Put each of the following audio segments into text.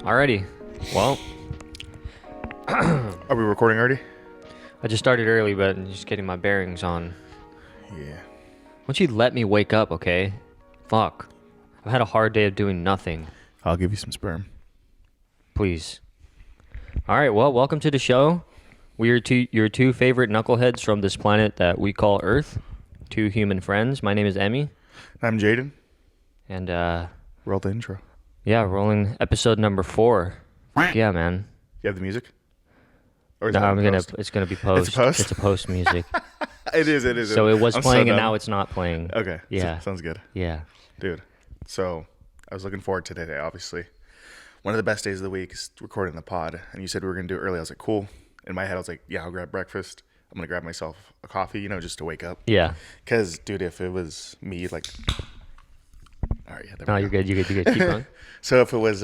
Alrighty. Well, Are we recording already? I just started early, but I'm just getting my bearings on. Yeah. Why don't you let me wake up, okay? Fuck. I've had a hard day of doing nothing. I'll give you some sperm. Please. Alright, well, welcome to the show. We are your two favorite knuckleheads from this planet that we call Earth. Two human friends. My name is Emmy. I'm Jaden. And, Roll the intro. yeah, rolling episode number 4. Yeah, man. You have the music? Or is No, that it's gonna be post. It's a post? It's a post music. It is. So it was I'm playing so and dumb. now it's not playing. Okay. Yeah. Sounds good. Yeah. Dude. So I was looking forward to today, obviously. One of the best days of the week is recording the pod. And you said we were going to do it early. I was like, cool. In my head, I was like, yeah, I'll grab breakfast. I'm going to grab myself a coffee, just to wake up. Yeah. Because, dude, if it was me, like... All right, yeah, there No, we you're go. good. Keep going. So if it was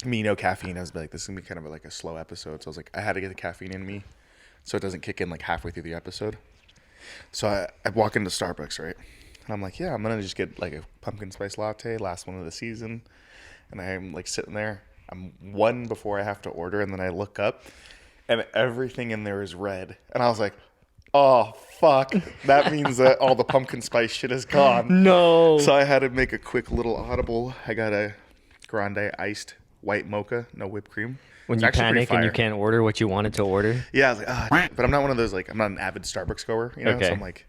me, no caffeine, I was like, this is going to be kind of like a slow episode. So I was like, I had to get the caffeine in me so it doesn't kick in like halfway through the episode. So I walk into Starbucks, right? And I'm like, yeah, I'm going to just get like a pumpkin spice latte, last one of the season. And I'm like sitting there. I'm one before I have to order. And then I look up and everything in there is red. And I was like, oh, fuck. That means that all the pumpkin spice shit is gone. No. So I had to make a quick little audible. I got a grande iced white mocha, no whipped cream. When It's you actually pretty panic and you fire. can't order what you wanted to order. Yeah, I was like, but I'm not one of those, like, I'm not an avid Starbucks goer, Okay. So I'm like,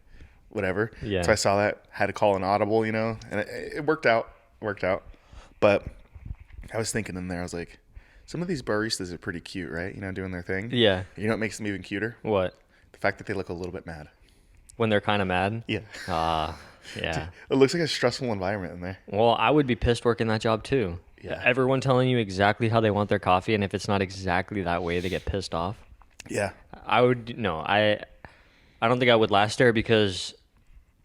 whatever. Yeah. So I saw that, had to call an audible, and it worked out. But I was thinking in there, I was like, some of these baristas are pretty cute, right? Doing their thing. Yeah. You know what makes them even cuter? What? The fact that they look a little bit mad. When they're kind of mad? Yeah. Yeah. It looks like a stressful environment in there. Well, I would be pissed working that job too. Yeah. Everyone telling you exactly how they want their coffee, and if it's not exactly that way, they get pissed off. Yeah. I don't think I would last there because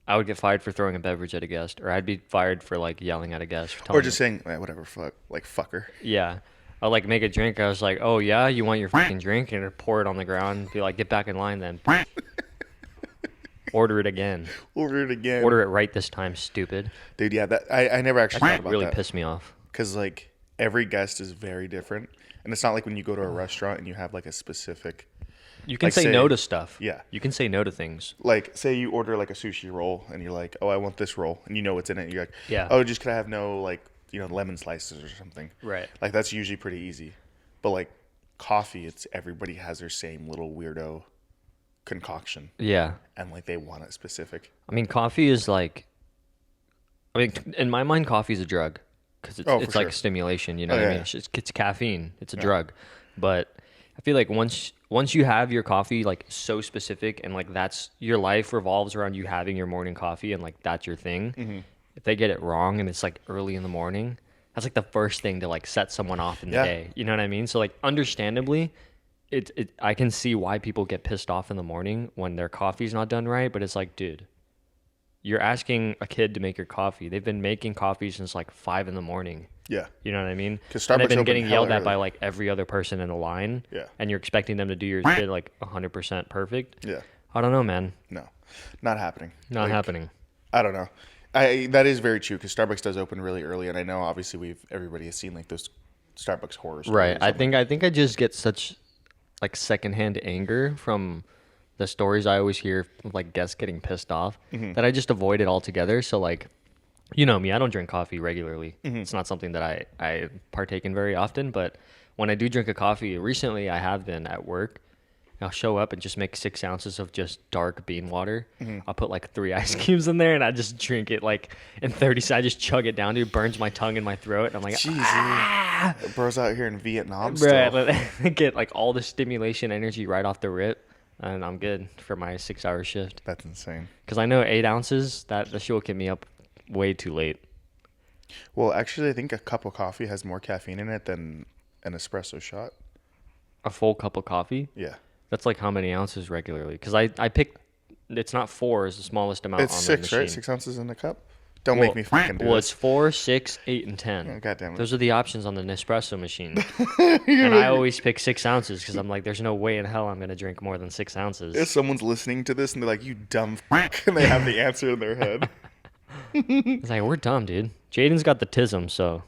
I would get fired for throwing a beverage at a guest, or I'd be fired for like yelling at a guest. Or just saying, whatever, fucker. Yeah. I'll like make a drink. I was like, oh yeah, you want your fucking drink? And I'd pour it on the ground and be like, get back in line then. Order it again. Order it again. Order it right this time, stupid. Dude, yeah, that I never actually thought about Really that. pissed me off. Because, like, every guest is very different. And it's not like when you go to a restaurant and you have, like, a specific... You can Like, say say- no to stuff. Yeah. You can say no to things. Like, say you order, like, a sushi roll and you're like, oh, I want this roll. And you know what's in it. And you're like, Yeah. oh, just could I have no, like, lemon slices or something. Right. Like, that's usually pretty easy. But, like, coffee, it's everybody has their same little weirdo concoction. Yeah. And, like, they want it specific. I mean, coffee is like... I mean, in my mind, coffee is a drug. Because it's, Oh, for it's like sure. stimulation, you know Oh, what I yeah, mean? It's caffeine. It's a drug. But I feel like once you have your coffee, like, so specific and, like, that's... Your life revolves around you having your morning coffee and, like, that's your thing. Mm-hmm. If they get it wrong and it's, like, early in the morning... That's like the first thing to like set someone off in the day. You know what I mean? So like understandably, I can see why people get pissed off in the morning when their coffee's not done right. But it's like, dude, you're asking a kid to make your coffee. They've been making coffee since like 5 a.m. Yeah. You know what I mean? 'Cause And they've Starbucks been open getting hella yelled at early. by like every other person in the line. Yeah. And you're expecting them to do your shit like 100% perfect. Yeah. I don't know, man. No. Not happening. Not Like, happening. I don't know. That is very true because Starbucks does open really early, and I know obviously everybody has seen like those Starbucks horror stories. Right. I I'm think I just get such like secondhand anger from the stories I always hear of like guests getting pissed off that I just avoid it altogether. So like, you know me, I don't drink coffee regularly. It's not something that I partake in very often, but when I do drink a coffee, recently I have been at work. I'll show up and just make 6 ounces of just dark bean water. I'll put like 3 ice cubes in there and I just drink it like in 30 seconds. I just chug it down, dude. Burns my tongue and my throat. And I'm like, Jeez, bro's out here in Vietnam bruh, still. I get like all the stimulation energy right off the rip. And I'm good for my 6-hour shift. That's insane. Because I know 8 ounces, that shit will get me up way too late. Well, actually, I think a cup of coffee has more caffeine in it than an espresso shot. A full cup of coffee? Yeah. That's like how many ounces regularly? Because I pick, it's not 4 is the smallest amount It's on 6, the machine. right? 6 ounces in a cup? Don't make me fucking do Well, this. it's 4, 6, 8, and 10. Oh, God damn it. Those are the options on the Nespresso machine. And I always pick 6 ounces because I'm like, there's no way in hell I'm going to drink more than 6 ounces. If someone's listening to this and they're like, you dumb f-, and they have the answer in their head. It's like, we're dumb, dude. Jaden's got the tism, so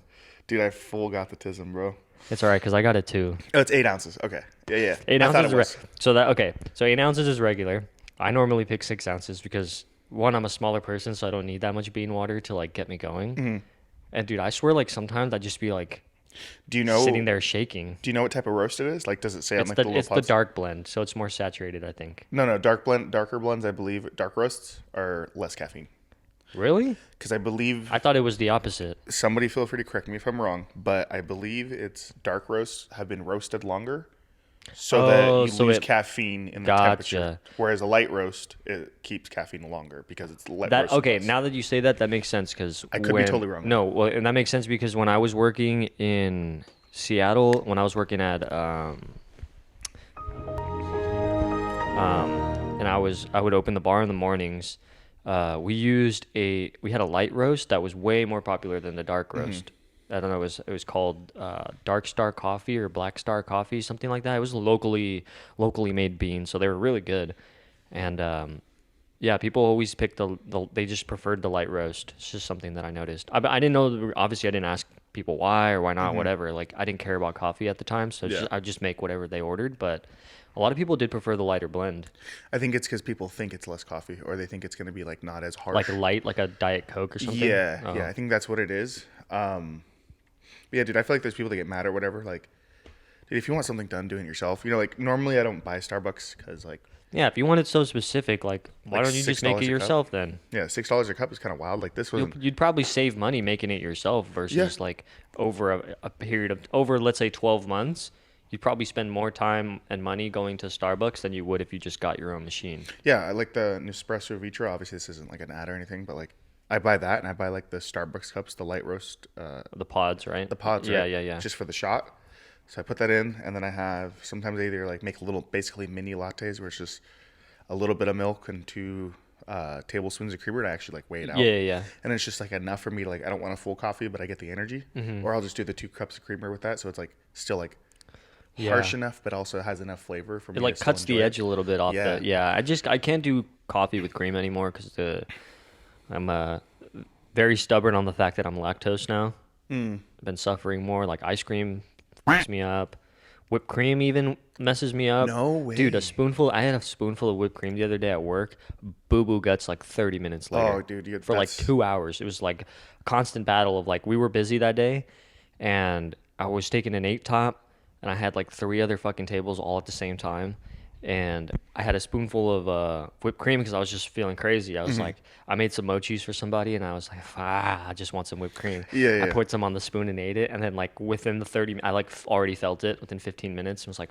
Dude, I full got the tism, bro. It's all right because I got it too. Oh, it's 8 ounces. Okay. Yeah. 8 ounces. It was. So that okay. So 8 ounces is regular. I normally pick 6 ounces because one, I'm a smaller person, so I don't need that much bean water to like get me going. Mm-hmm. And dude, I swear, like sometimes I'd just be like, do you know sitting there shaking. Do you know what type of roast it is? Like, does it say on It's like the the little it's the pods? dark blend, so it's more saturated, I think. No, darker blends. I believe dark roasts are less caffeine. Really? Because I believe I thought it was the opposite. somebody feel free to correct me if I'm wrong, but I believe it's dark roasts have been roasted longer, so that you lose caffeine in the temperature. Whereas a light roast, it keeps caffeine longer because it's roasted Okay, less. now that you say that, that makes sense because I could be totally wrong. No, well, and that makes sense because when I was working in Seattle, when I was working at and I would open the bar in the mornings. We had a light roast that was way more popular than the dark roast. I don't know, it was called Dark Star Coffee or Black Star Coffee, something like that. It was locally made beans, so they were really good. And yeah, people always pick they just preferred the light roast. It's just something that I noticed. I didn't know, obviously I didn't ask people why or why not, whatever. Like I didn't care about coffee at the time, so I'd just make whatever they ordered, but a lot of people did prefer the lighter blend. I think it's because people think it's less coffee, or they think it's going to be like not as harsh, like light, like a Diet Coke or something. Yeah, I think that's what it is. Yeah, dude, I feel like there's people that get mad or whatever. Like, dude, if you want something done, do it yourself. You know, like normally I don't buy Starbucks because like. Yeah, if you want it so specific, like why don't you just make it $6 yourself then? Yeah, $6 a cup is kind of wild. Like this was. You'd probably save money making it yourself versus like over a period of let's say 12 months. You'd probably spend more time and money going to Starbucks than you would if you just got your own machine. Yeah, I like the Nespresso Vitra. Obviously, this isn't like an ad or anything, but like I buy that, and I buy like the Starbucks cups, the light roast. The pods, right? The pods, yeah, right? Yeah. Just for the shot. So I put that in, and then I have sometimes I either like make basically mini lattes where it's just a little bit of milk and 2 tablespoons of creamer, and I actually like weigh it out. Yeah. And it's just like enough for me to like, I don't want a full coffee, but I get the energy. Or I'll just do the 2 cups of creamer with that, so it's like still like harsh enough, but also has enough flavor for me. It like cuts the edge a little bit off the. Yeah, I can't do coffee with cream anymore because I'm very stubborn on the fact that I'm lactose now. I've been suffering more. Like ice cream messes me up. Whipped cream even messes me up. No way. Dude, I had a spoonful of whipped cream the other day at work. Boo-boo guts like 30 minutes later. Oh, dude. For like 2 hours. It was like a constant battle of like, we were busy that day, and I was taking an 8-top, and I had like 3 other fucking tables all at the same time. And I had a spoonful of whipped cream because I was just feeling crazy. I was like, I made some mochis for somebody, and I was like, I just want some whipped cream. Yeah. I put some on the spoon and ate it, and then like within the 30, I like already felt it within 15 minutes. And was like,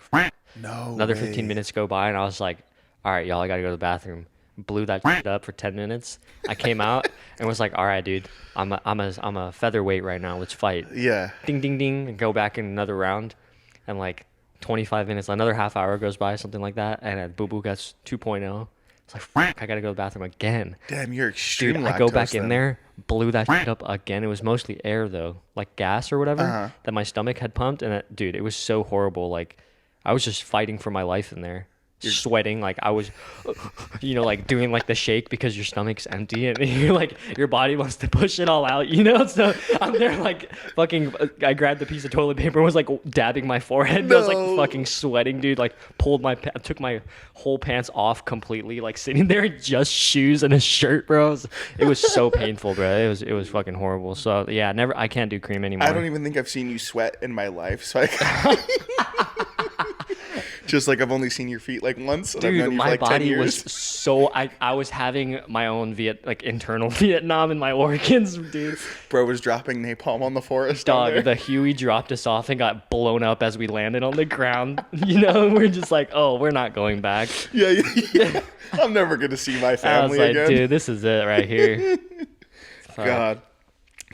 another 15 minutes go by, and I was like, all right, y'all, I gotta go to the bathroom. Blew that shit up for 10 minutes. I came out and was like, all right, dude, I'm a featherweight right now. Let's fight. Yeah. Ding, ding, ding, and go back in another round, and like 25 minutes, another half hour goes by, something like that, and at Boo Boo Guts 2.0, it's like, I gotta go to the bathroom again. Damn, you're extreme. Dude, I go back in there, blew that shit up again. It was mostly air though, like gas or whatever that my stomach had pumped, and dude, it was so horrible. Like I was just fighting for my life in there. Sweating like I was, like doing like the shake because your stomach's empty and you're like your body wants to push it all out, so I'm there like fucking. I grabbed the piece of toilet paper and was like dabbing my forehead. I was like fucking sweating, dude. Like took my whole pants off completely, like sitting there in just shoes and a shirt, bro. It was so painful, bro. It was fucking horrible. So yeah, I can't do cream anymore. I don't even think I've seen you sweat in my life, so just like I've only seen your feet like once. And dude, I've known you my for like 10 body years. was so I was having my own internal Vietnam in my organs, dude. Bro was dropping napalm on the forest. Dog, the Huey dropped us off and got blown up as we landed on the ground. We're just like, oh, we're not going back. Yeah. I'm never gonna see my family I was like, again. dude, this is it right here. God,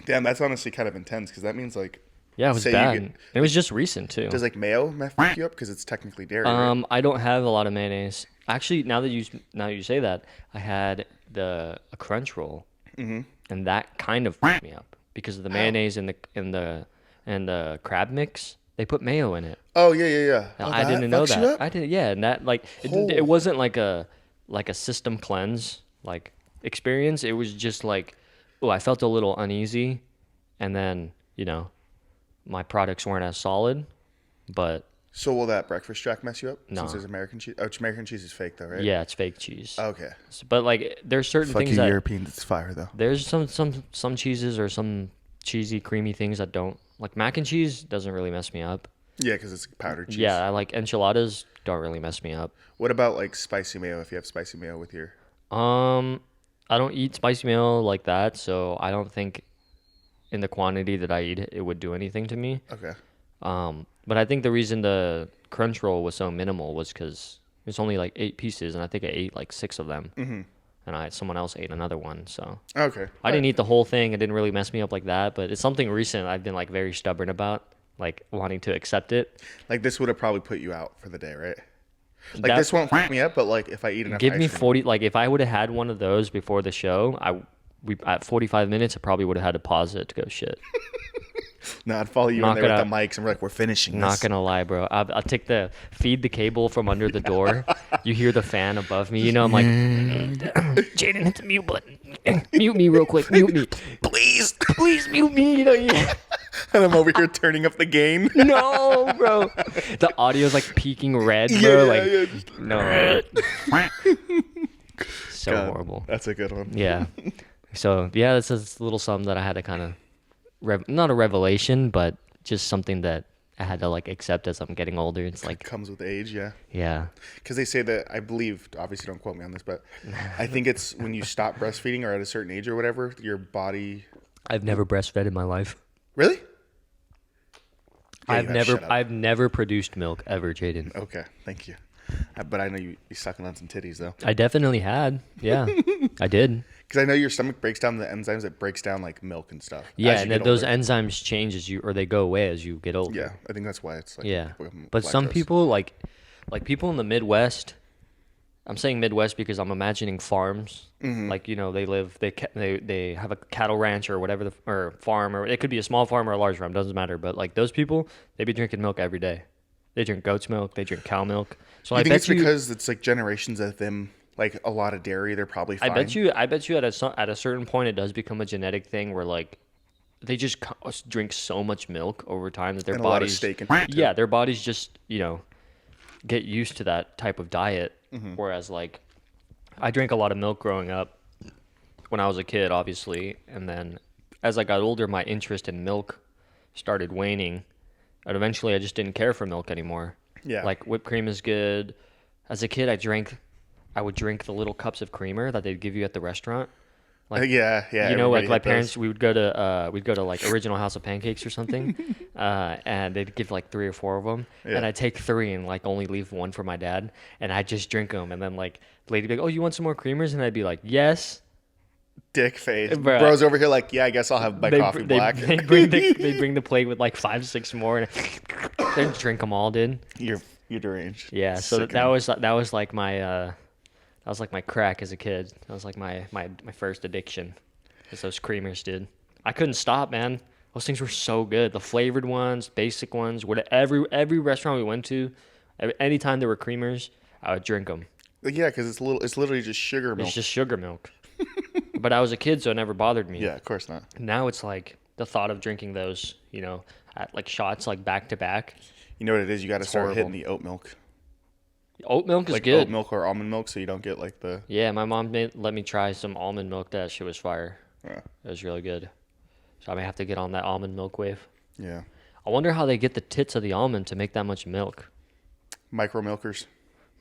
damn, that's honestly kind of intense because that means like. Yeah, it was bad. It was just recent too. Does like mayo fuck you up because it's technically dairy? Right? I don't have a lot of mayonnaise. Actually, now that you say that, I had a crunch roll, and that kind of fucked me up because of the mayonnaise and the crab mix. They put mayo in it. Oh yeah. Oh, I didn't know that. I did, yeah, and that like it wasn't like a system cleanse like experience. It was just like, I felt a little uneasy, and then my products weren't as solid. But So will that breakfast jack mess you up? No. Since there's American cheese. Oh, American cheese is fake though, right? yeah, it's fake cheese. Okay. But like, there's certain Fuck things you, that Europeans. It's fire though. there's some cheeses or some cheesy creamy things that don't like mac and cheese doesn't really mess me up. Yeah, because it's powdered cheese. Yeah, I like enchiladas don't really mess me up. What about like spicy mayo? If you have spicy mayo with your. I don't eat spicy mayo like that, so I don't think in the quantity that I eat it would do anything to me. Okay. But I think the reason the crunch roll was so minimal was because it's only like 8 pieces, and I think I ate like 6 of them, and someone else ate another one. So Okay. I didn't eat the whole thing. It didn't really mess me up like that, but it's something recent I've been like very stubborn about, like wanting to accept it. Like this would have probably put you out for the day, right? Like That- this won't fuck me up, but like if I eat enough Give ice me cream, 40. Like if I would have had one of those before the show, at 45 minutes, I probably would have had to pause it to go shit. No, I'd follow you Not in there with gonna- the mics and we're like, we're finishing Not this. gonna lie, bro. I'll take feed the cable from under the door. You hear the fan above me. You know, I'm like, Jaden, hit the mute button. Mute me real quick. Mute me. Please mute me. You know, yeah. And I'm over here turning up the gain. No, bro. The audio's like peaking red, bro. No. So God, horrible. That's a good one. Yeah. So yeah, that's a little something that I had to kind of, not a revelation, but just something that I had to like accept as I'm getting older. It's like, Comes with age, yeah. yeah. Because they say that, I believe, obviously don't quote me on this, but I think it's when you stop breastfeeding or at a certain age or whatever, your body. I've never breastfed in my life. Really? Yeah, you have, shut up. I've never produced milk ever, Jaden. Okay, thank you. But I know you sucking on some titties though. I definitely had. Yeah, I did. Because I know your stomach breaks down the enzymes that breaks down like milk and stuff. Yeah, as you and get then those older. enzymes change or they go away as you get older. Yeah, I think that's why it's like. Yeah. with But some lactose. people like people in the Midwest. I'm saying Midwest because I'm imagining farms. Mm-hmm. Like, you know, they have a cattle ranch or whatever or farm, or it could be a small farm or a large farm, doesn't matter. But like those people, they be drinking milk every day. They drink goat's milk, they drink cow milk. So You I think bet it's because it's like generations of them, like a lot of dairy, they're probably fine. I bet you at a certain point it does become a genetic thing where like they just drink so much milk over time that their And a lot of bodies steak and yeah, their bodies just, you know, get used to that type of diet. Mm-hmm. Whereas like I drank a lot of milk growing up when I was a kid, obviously, and then as I got older, my interest in milk started waning, and eventually I just didn't care for milk anymore. Yeah. Like whipped cream is good. As a kid, I would drink the little cups of creamer that they'd give you at the restaurant. Like, yeah. you know, like everybody my had parents, those. we'd go to like Original House of Pancakes or something, and they'd give like 3 or 4 of them, Yeah. and I'd take 3 and like only leave 1 for my dad, and I'd just drink them, and then like the lady'd be like, "Oh, you want some more creamers?" And I'd be like, "Yes." Dick face. Bruh. Bro's over here like, yeah, I guess I'll have my coffee black. They bring the plate with like 5, 6 more, and they drink them all, dude. You're deranged. Yeah, so Sickening. that was like my crack as a kid. That was like my first addiction. Was those creamers, dude. I couldn't stop, man. Those things were so good. The flavored ones, basic ones. Every restaurant we went to, anytime there were creamers, I would drink them. Yeah, because it's literally just sugar milk. It's just sugar milk. But I was a kid, so it never bothered me. Yeah, of course not. Now it's like the thought of drinking those, you know, at like shots like back to back. You know what it is? You got to start horrible. hitting the oat milk. Oat milk is Like good. oat milk or almond milk so you don't get like the. Yeah, my mom let me try some almond milk. That shit was fire. Yeah. It was really good. So I may have to get on that almond milk wave. Yeah. I wonder how they get the tits of the almond to make that much milk. Micro milkers.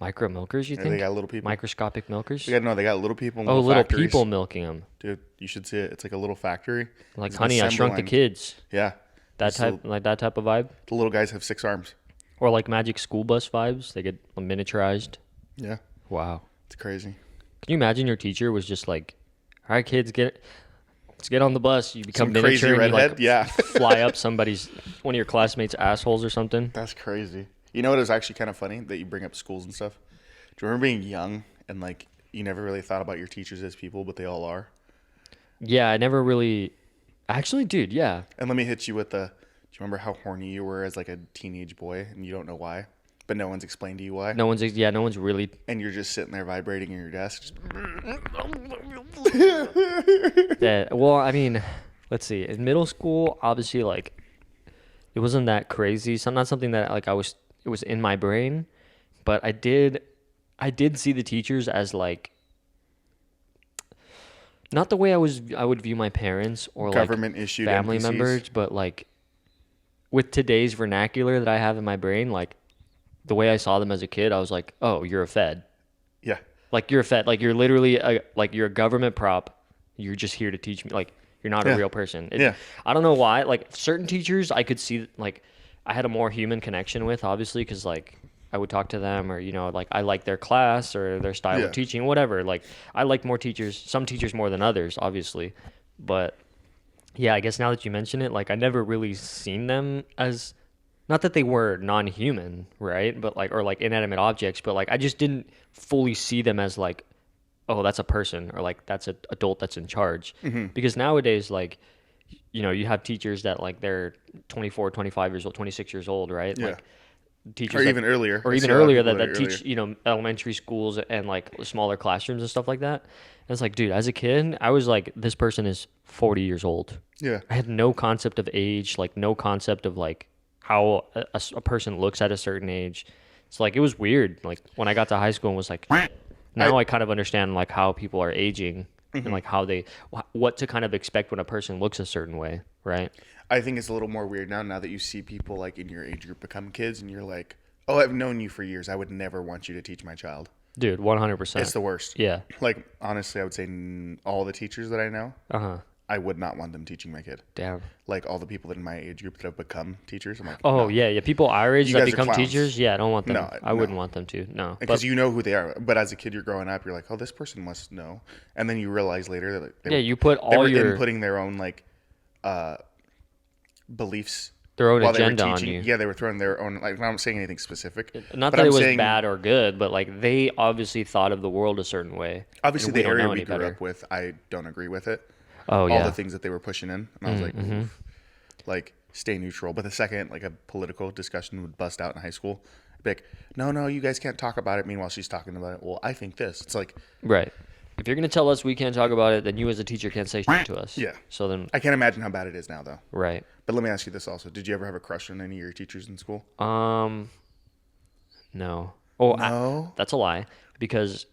Micro milkers, you Yeah, think? they got little people. Microscopic milkers? Yeah, no, they got little people. In Oh, little factories. people milking them. Dude, you should see it. It's like a little factory. Like, It's an Honey, I assembly Shrunk the line. Kids. Yeah. That It's type, like that type of vibe. The little guys have 6 arms. Or like Magic School Bus vibes. They get miniaturized. Yeah. Wow. It's crazy. Can you imagine your teacher was just like, "All right, kids, let's get on the bus." You become Some crazy miniature and you redhead? like Yeah. fly up one of your classmates' assholes or something. That's crazy. You know what is actually kind of funny that you bring up schools and stuff? Do you remember being young and like you never really thought about your teachers as people, but they all are? Yeah, I never really. Actually, dude, yeah. And let me hit you with do you remember how horny you were as like a teenage boy and you don't know why? But no one's explained to you why? No one's really. And you're just sitting there vibrating in your desk. Just, Well, I mean, let's see. In middle school, obviously, like, It wasn't that crazy. So not something that like it was in my brain, but I did see the teachers as like not the way I would view my parents or Government like issued family NPCs. members, but like with today's vernacular that I have in my brain, like the way I saw them as a kid, I was like, oh, you're a Fed. Yeah. Like you're a Fed. Like you're literally like you're a government prop. You're just here to teach me. Like you're not a Yeah. real person. Yeah. I don't know why. Like certain teachers, I could see like I had a more human connection with, obviously, because like I would talk to them, or like I like their class or their style Yeah. of teaching, whatever. Like I like more teachers, some teachers more than others, obviously, but yeah, I guess now that you mention it, like I never really seen them as not that they were non-human, right? But like or like inanimate objects, but like I just didn't fully see them as like, oh, that's a person or like that's an adult that's in charge. Because nowadays, like you have teachers that like they're 24, 25 years old, 26 years old, right? Yeah. Like teachers Or that, even earlier. or I even see a lot of earlier people that are teach elementary schools and like smaller classrooms and stuff like that. And it's like, dude, as a kid I was like, this person is 40 years old. Yeah. I had no concept of age, like no concept of like how a person looks at a certain age. It's like it was weird like when I got to high school and was like, now I kind of understand like how people are aging and like how they what to kind of expect when a person looks a certain way, right? I think it's a little more weird now that you see people like in your age group become kids and you're like, oh, I've known you for years. I would never want you to teach my child. Dude, 100%. It's the worst. Yeah. Like, honestly, I would say all the teachers that I know, Uh-huh. I would not want them teaching my kid. Damn. Like, all the people in my age group that have become teachers, I'm like, Oh, no. yeah. People our age You that guys are become clowns. teachers, yeah, I don't want them. No, I wouldn't no. want them to. No. Because But you know who they are. But as a kid, you're growing up, you're like, oh, this person must know. And then you realize later that like, yeah, you put they all were your inputting their own, like, beliefs. their own while they were agenda on teaching. you. Yeah, they were throwing their own, like, I'm not saying anything specific. Not but that I'm it was saying, bad or good, but like they obviously thought of the world a certain way. Obviously, and we the don't area know we any grew better. up with, I don't agree with it. Oh, All yeah. the things that they were pushing in. And I was like, oof. Like, stay neutral. But the second, like, a political discussion would bust out in high school, I'd be like, no, you guys can't talk about it. Meanwhile, she's talking about it. Well, I think this. It's like, Right. If you're going to tell us we can't talk about it, then you as a teacher can't say shit to us. yeah. So then, I can't imagine how bad it is now, though. right. But let me ask you this also. Did you ever have a crush on any of your teachers in school? No. Oh, No? that's a lie. Because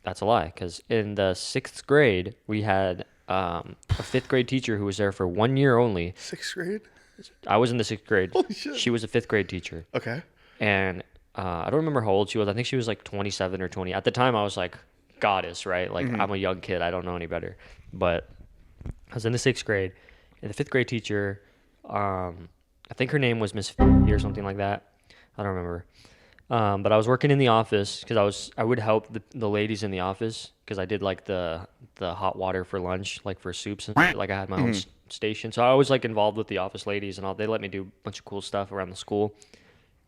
that's a lie. Because in the 6th grade, we had a 5th grade teacher who was there for 1 year only. 6th grade? I was in the 6th grade. Holy shit. She was a 5th grade teacher. Okay. And I don't remember how old she was. I think she was like 27 or 20. At the time, I was like, goddess, right? Like, I'm a young kid. I don't know any better. But I was in the 6th grade. And the 5th grade teacher, I think her name was Miss or something like that. I don't remember. But I was working in the office because I would help the ladies in the office because I did like the hot water for lunch, like for soups and shit. Like I had my own station. So I was like involved with the office ladies and all. They let me do a bunch of cool stuff around the school.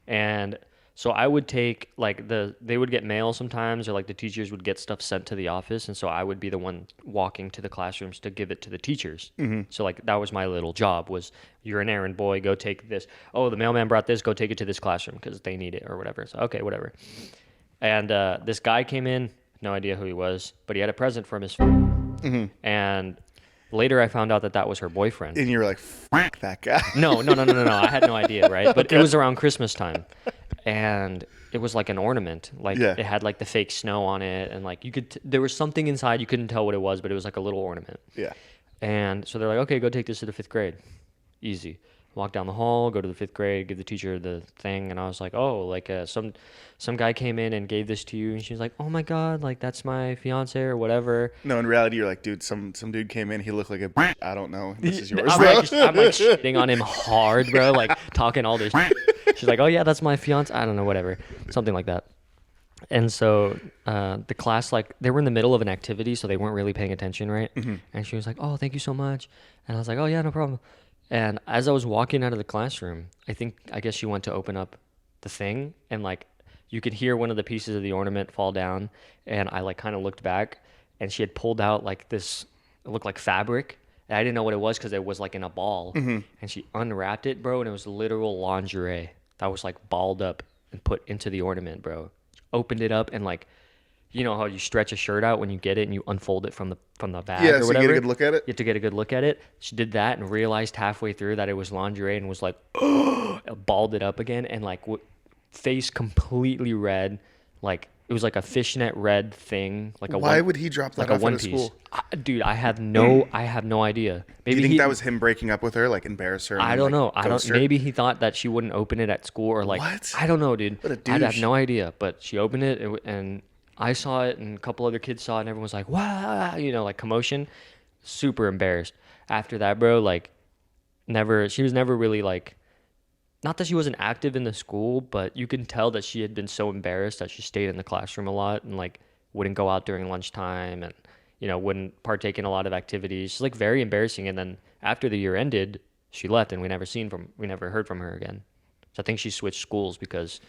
And so I would take like they would get mail sometimes, or like the teachers would get stuff sent to the office, and so I would be the one walking to the classrooms to give it to the teachers. So like that was my little job, was you're an errand boy, go take this. Oh, the mailman brought this, go take it to this classroom because they need it or whatever. So okay, whatever. And this guy came in, no idea who he was, but he had a present for Miss. And later I found out that that was her boyfriend. And you were like, fuck that guy. No. I had no idea, right? But it was around Christmas time. And it was like an ornament. Like Yeah. it had like the fake snow on it. And like you could, there was something inside. You couldn't tell what it was, but it was like a little ornament. Yeah. And so they're like, okay, go take this to the 5th grade. Easy. Walk down the hall, go to the 5th grade, give the teacher the thing. And I was like, oh, like some guy came in and gave this to you. And she was like, oh my God, like that's my fiance or whatever. No, in reality, you're like, dude, some dude came in. He looked like a, I don't know. This is yours. I'm like shitting on him hard, bro. Like talking all this shit. She's like, oh yeah, that's my fiance. I don't know, whatever. Something like that. And so the class, like they were in the middle of an activity, so they weren't really paying attention, right? And she was like, oh, thank you so much. And I was like, oh yeah, no problem. And as I was walking out of the classroom, I guess she went to open up the thing, and like you could hear one of the pieces of the ornament fall down, and I like kind of looked back, and she had pulled out like this, it looked like fabric, and I didn't know what it was because it was like in a ball, and she unwrapped it, bro, and it was literal lingerie that was like balled up and put into the ornament, bro. Opened it up, and like you know how you stretch a shirt out when you get it and you unfold it from the bag Yeah, or so whatever. you get a good look at it. You have to get a good look at it. She did that and realized halfway through that it was lingerie and was like, balled it up again and like face completely red, like it was like a fishnet red thing, like a Why would he drop that like a off one out of piece. school? Dude, I have no idea. Do Maybe you think that was him breaking up with her, like embarrass her? And I then, don't like, know. I don't. ghost her? Maybe he thought that she wouldn't open it at school, or like What? I don't know, dude. What a I have douche. no idea. But she opened it, and I saw it, and a couple other kids saw it, and everyone was like, "Wow!" You know, like commotion. Super embarrassed. After that, bro, like, never. She was never really like. Not that she wasn't active in the school, but you can tell that she had been so embarrassed that she stayed in the classroom a lot and like wouldn't go out during lunchtime and wouldn't partake in a lot of activities. She's like very embarrassing. And then after the year ended, she left and we never heard from her again. So I think she switched schools because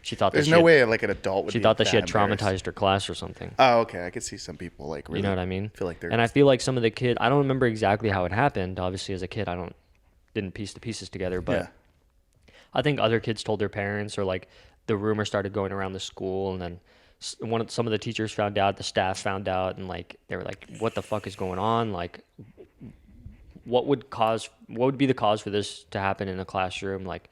she thought There's that no way like an adult would. she be thought that she had embarrassed. traumatized her class or something. Oh, okay. I could see some people like really. You know what I mean? Feel like they're. And I feel like some of the kid, I don't remember exactly how it happened. Obviously, as a kid, didn't piece the pieces together, but. Yeah. I think other kids told their parents, or like the rumor started going around the school, and then some of the teachers found out, the staff found out, and like they were like, "What the fuck is going on? Like, what would be the cause for this to happen in a classroom?" Like,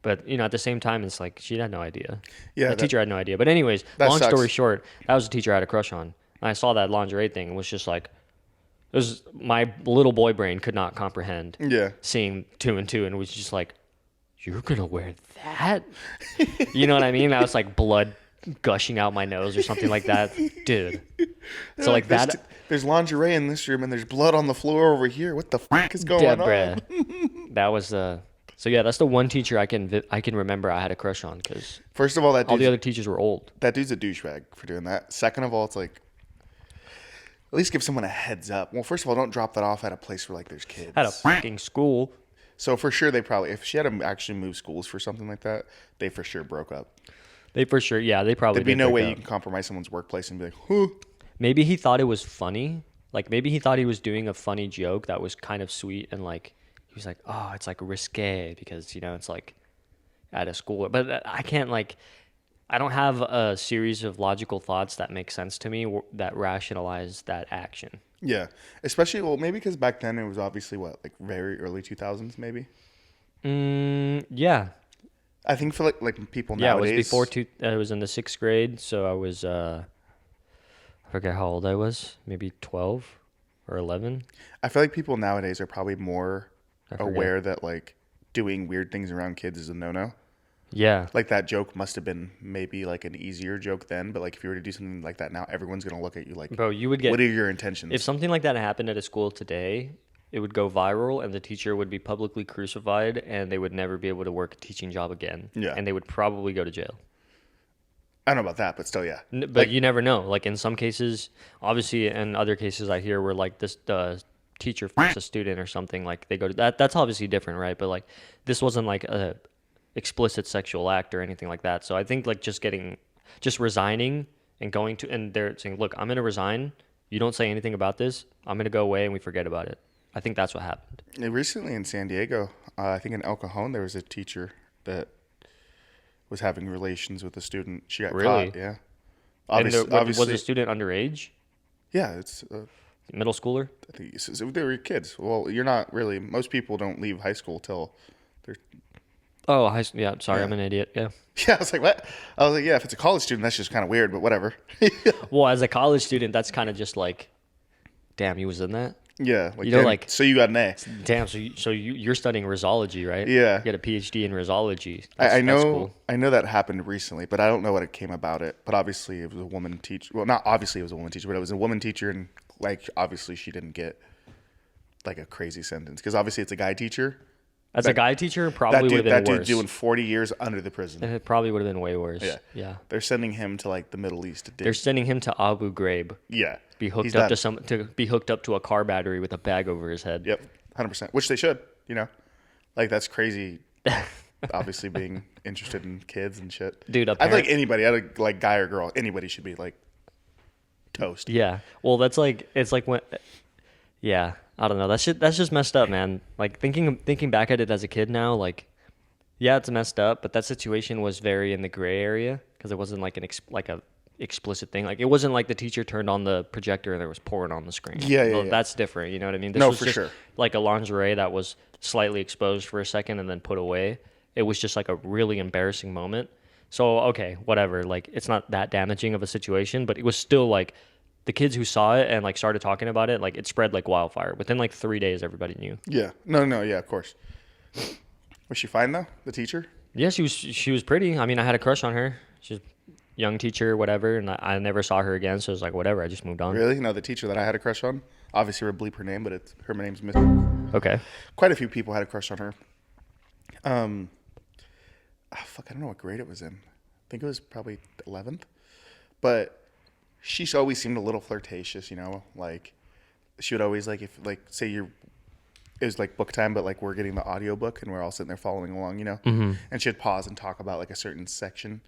but at the same time, it's like she had no idea. Yeah, the teacher had no idea. But anyways, that long story sucks. short, that was a teacher I had a crush on. And I saw that lingerie thing and was just like, it was my little boy brain could not comprehend. Yeah. Seeing 2 and 2 and was just like, you're gonna wear that? You know what I mean? I was like blood gushing out my nose or something like that, dude. So like that. There's lingerie in this room and there's blood on the floor over here. What the fuck is going on? Bruh. That was so yeah. That's the one teacher I can remember I had a crush on because First of all, all the other teachers were old. that dude's a douchebag for doing that. Second of all, it's like at least give someone a heads up. Well, first of all, don't drop that off at a place where like there's kids. At a fucking school. So for sure, they probably, if she had to actually move schools for something like that, they for sure broke up. They for sure, yeah, they probably. There'd be did no break way up. you can compromise someone's workplace and be like, "Huh." Maybe he thought it was funny. Like maybe he thought he was doing a funny joke that was kind of sweet, and like he was like, "Oh, it's like risque because it's like at a school." But I can't I don't have a series of logical thoughts that make sense to me that rationalize that action. Yeah, especially maybe because back then it was obviously like very early 2000s maybe. Yeah. I think for like people Yeah, nowadays. it was before I was in the 6th grade, so I was I forget how old I was, maybe 12 or 11. I feel like people nowadays are probably more forget. aware that like doing weird things around kids is a no-no. Yeah. Like that joke must have been maybe like an easier joke then, but like if you were to do something like that now, everyone's gonna look at you like, Bro, you would get. what are your intentions? If something like that happened at a school today, it would go viral and the teacher would be publicly crucified and they would never be able to work a teaching job again. Yeah. And they would probably go to jail. I don't know about that, but still, yeah. But you never know. Like in some cases, obviously, in other cases I hear where like this teacher fucks a student or something, like they go to that. That's obviously different, right? But like this wasn't like a explicit sexual act or anything like that. So I think like just resigning and going to, and they're saying, look, I'm going to resign. You don't say anything about this. I'm going to go away and we forget about it. I think that's what happened. Recently in San Diego, I think in El Cajon, there was a teacher that was having relations with a student. She got Really? caught, yeah. Was the student underage? Yeah, it's, Middle schooler? I think they were kids. Well, you're not really, most people don't leave high school till they're, Oh, yeah. Sorry, Yeah. I'm an idiot. Yeah. yeah, I was like, what? I was like, yeah, if it's a college student, that's just kind of weird, but whatever. Well, as a college student, that's kind of just like, damn, he was in that? Yeah. Like, You know, damn, like- so you got an A. Damn, you're studying risology, right? Yeah. You got a PhD in risology. I That's know cool. I know that happened recently, but I don't know what it came about it. But obviously it was a woman teacher. Well, not obviously it was a woman teacher, but it was a woman teacher, and like obviously she didn't get like a crazy sentence because obviously it's a guy teacher. As a guy teacher, That probably would dude, have that been dude worse. doing 40 years under the prison. It probably would have been way worse. Yeah. Yeah. They're sending him to like the Middle East to They're sending him to Abu Ghraib. yeah. Be hooked He's up done. to be hooked up to a car battery with a bag over his head. Yep, 100%. Which they should, like that's crazy. Obviously, being interested in kids and shit, Dude, I feel like anybody, like guy or girl, anybody should be like toast. Yeah. Well, it's like when. Yeah, I don't know. That's just messed up, man. Like thinking back at it as a kid now, like, yeah, it's messed up. But that situation was very in the gray area because it wasn't like explicit thing. Like it wasn't like the teacher turned on the projector and there was porn on the screen. Yeah. That's different. You know what I mean? This No, was for just sure. like a lingerie that was slightly exposed for a second and then put away. It was just like a really embarrassing moment. So okay, whatever. Like it's not that damaging of a situation, but it was still like the kids who saw it and like started talking about it, like it spread like wildfire. Within like 3 days, everybody knew. Yeah. No. Yeah, of course. Was she fine though? The teacher? Yeah, she was pretty. I mean, I had a crush on her. She's a young teacher, whatever, and I never saw her again. So it was like whatever. I just moved on. Really? No, the teacher that I had a crush on. Obviously, we'll bleep her name, but her name's Miss. Okay. Quite a few people had a crush on her. Fuck, I don't know what grade it was in. I think it was probably 11th. But she always seemed a little flirtatious, you know? Like, she would always, like, if, like, say it was, like, book time, but, like, we're getting the audio book and we're all sitting there following along, you know? Mm-hmm. And she'd pause and talk about, like, a certain section.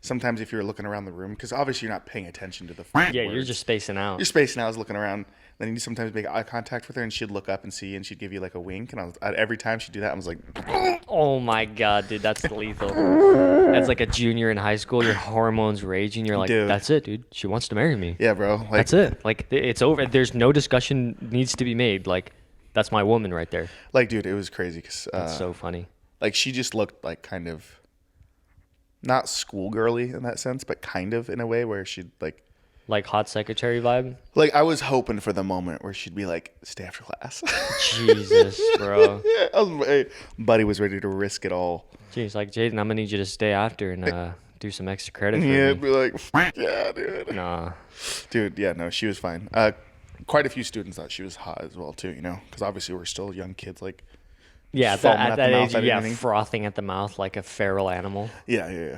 Sometimes if you're looking around the room, because obviously you're not paying attention to the Yeah, words. you're just spacing out. You're spacing out, I was looking around. Then you sometimes make eye contact with her, and she'd look up and see, and she'd give you like a wink. And every time she'd do that, I was like, Oh my god, dude, that's lethal. As like a junior in high school, your hormones raging. You're like, Dude. that's it, dude. She wants to marry me. yeah, bro. Like, That's it. Like it's over. There's no discussion needs to be made. Like that's my woman right there. Like, dude, it was crazy because That's so funny. like she just looked like kind of not schoolgirly in that sense, but kind of in a way where she'd Like hot secretary vibe. like I was hoping for the moment where she'd be like, stay after class. Jesus, bro. Buddy was ready to risk it all. Jeez, like Jaden, I'm gonna need you to stay after and do some extra credit for Yeah, me. be like, yeah, dude. Nah. Dude, yeah, no, she was fine. Quite a few students thought she was hot as well too, you know, because obviously we're still young kids, like. Yeah, Foaming at at that the age, mouth, yeah, anything. frothing at the mouth like a feral animal. Yeah.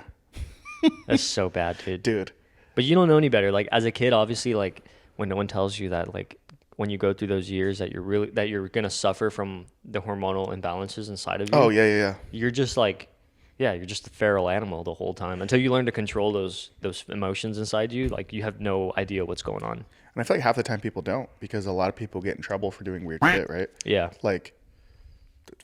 That's so bad, dude. Dude. But you don't know any better. Like as a kid, obviously, like when no one tells you that, like when you go through those years that you're gonna suffer from the hormonal imbalances inside of you. Oh yeah. You're just like, yeah, you're just a feral animal the whole time until you learn to control those emotions inside you. Like you have no idea what's going on. And I feel like half the time people don't, because a lot of people get in trouble for doing weird shit, right? Yeah. Like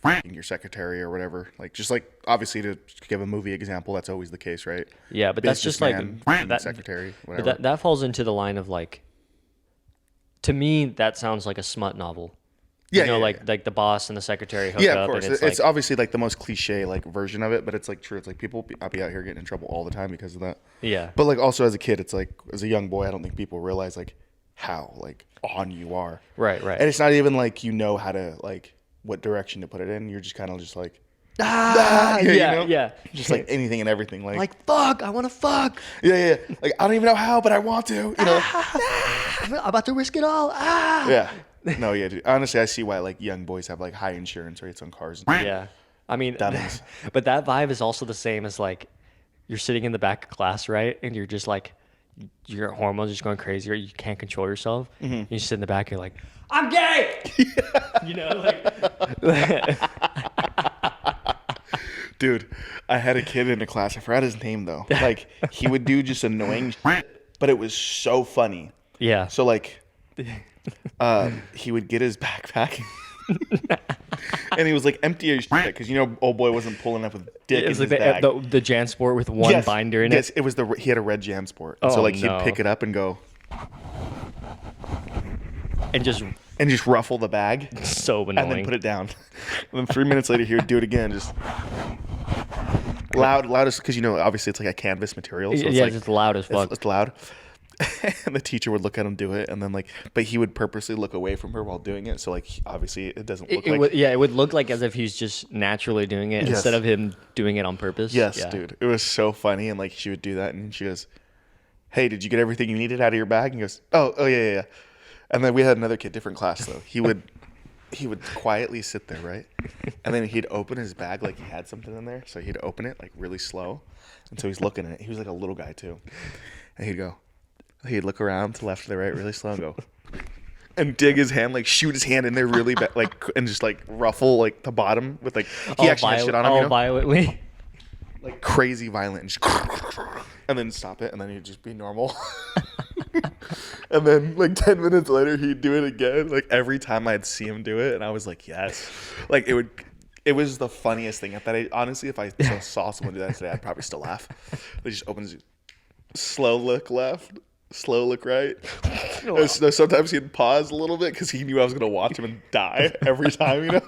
f***ing your secretary or whatever. Like just like obviously to give a movie example, that's always the case, right? Yeah, but that's just like Businessman, that secretary, But whatever. that falls into the line of like, to me, that sounds like a smut novel. Yeah, You know, yeah, like the boss and the secretary hook Yeah, up. of course. And It's like, obviously like the most cliche like version of it, but it's like true. It's like people I'll be out here getting in trouble all the time because of that. yeah. But like also as a kid, it's like as a young boy, I don't think people realize like how like on you are. Right. And it's not even like you know how to like what direction to put it in. You're just kind of just like Yeah. just like anything and everything. Like, fuck, I want to fuck. yeah. Like I don't even know how, but I want to. You know. I'm about to risk it all. Yeah. No, yeah, dude. Honestly, I see why like young boys have like high insurance rates on cars. Yeah. I mean, Dummies. but that vibe is also the same as like you're sitting in the back of class, right? And you're just like, your hormones are just going crazy, or you can't control yourself. You sit in the back, you're like, I'm gay. You know, like. Dude, I had a kid in a class. I forgot his name though. Like he would do just annoying shit, but it was so funny. Yeah. So like, he would get his backpack, and he was like empty as shit because you know old boy wasn't pulling up with dick in It's his like bag. the Jansport with one binder in it. Yes, it was he had a red Jansport. And so Oh, like he'd no. pick it up and go And just and just ruffle the bag so annoying. and then put it down. And then 3 minutes later he would do it again, just loudest because you know obviously it's like a canvas material. So it's yeah, like it's loud as fuck. it's loud. And the teacher would look at him do it, and then like, but he would purposely look away from her while doing it. So like, obviously, it doesn't look like. It would look like as if he's just naturally doing it Yes. instead of him doing it on purpose. Yes, Yeah. dude, it was so funny, and like she would do that, and she goes, "Hey, did you get everything you needed out of your bag?" And he goes, "Oh yeah." And then we had another kid, different class though. He would quietly sit there, right, and then he'd open his bag like he had something in there. So he'd open it like really slow, and so he's looking at it. He was like a little guy too, and he'd look around to left to the right really slow and go and dig his hand, like shoot his hand in there really bad, like, and just like ruffle like the bottom with like he actually had shit on him, you know? Violently. Like crazy violent, and, just, and then stop it, and then he'd just be normal. And then like 10 minutes later he'd do it again. Like every time I'd see him do it, and I was like, yes. Like it was the funniest thing at that age. Honestly, if I saw someone do that today, I'd probably still laugh. They just opens slow look left, slow look right. Wow. And so sometimes he'd pause a little bit because he knew I was gonna watch him and die every time.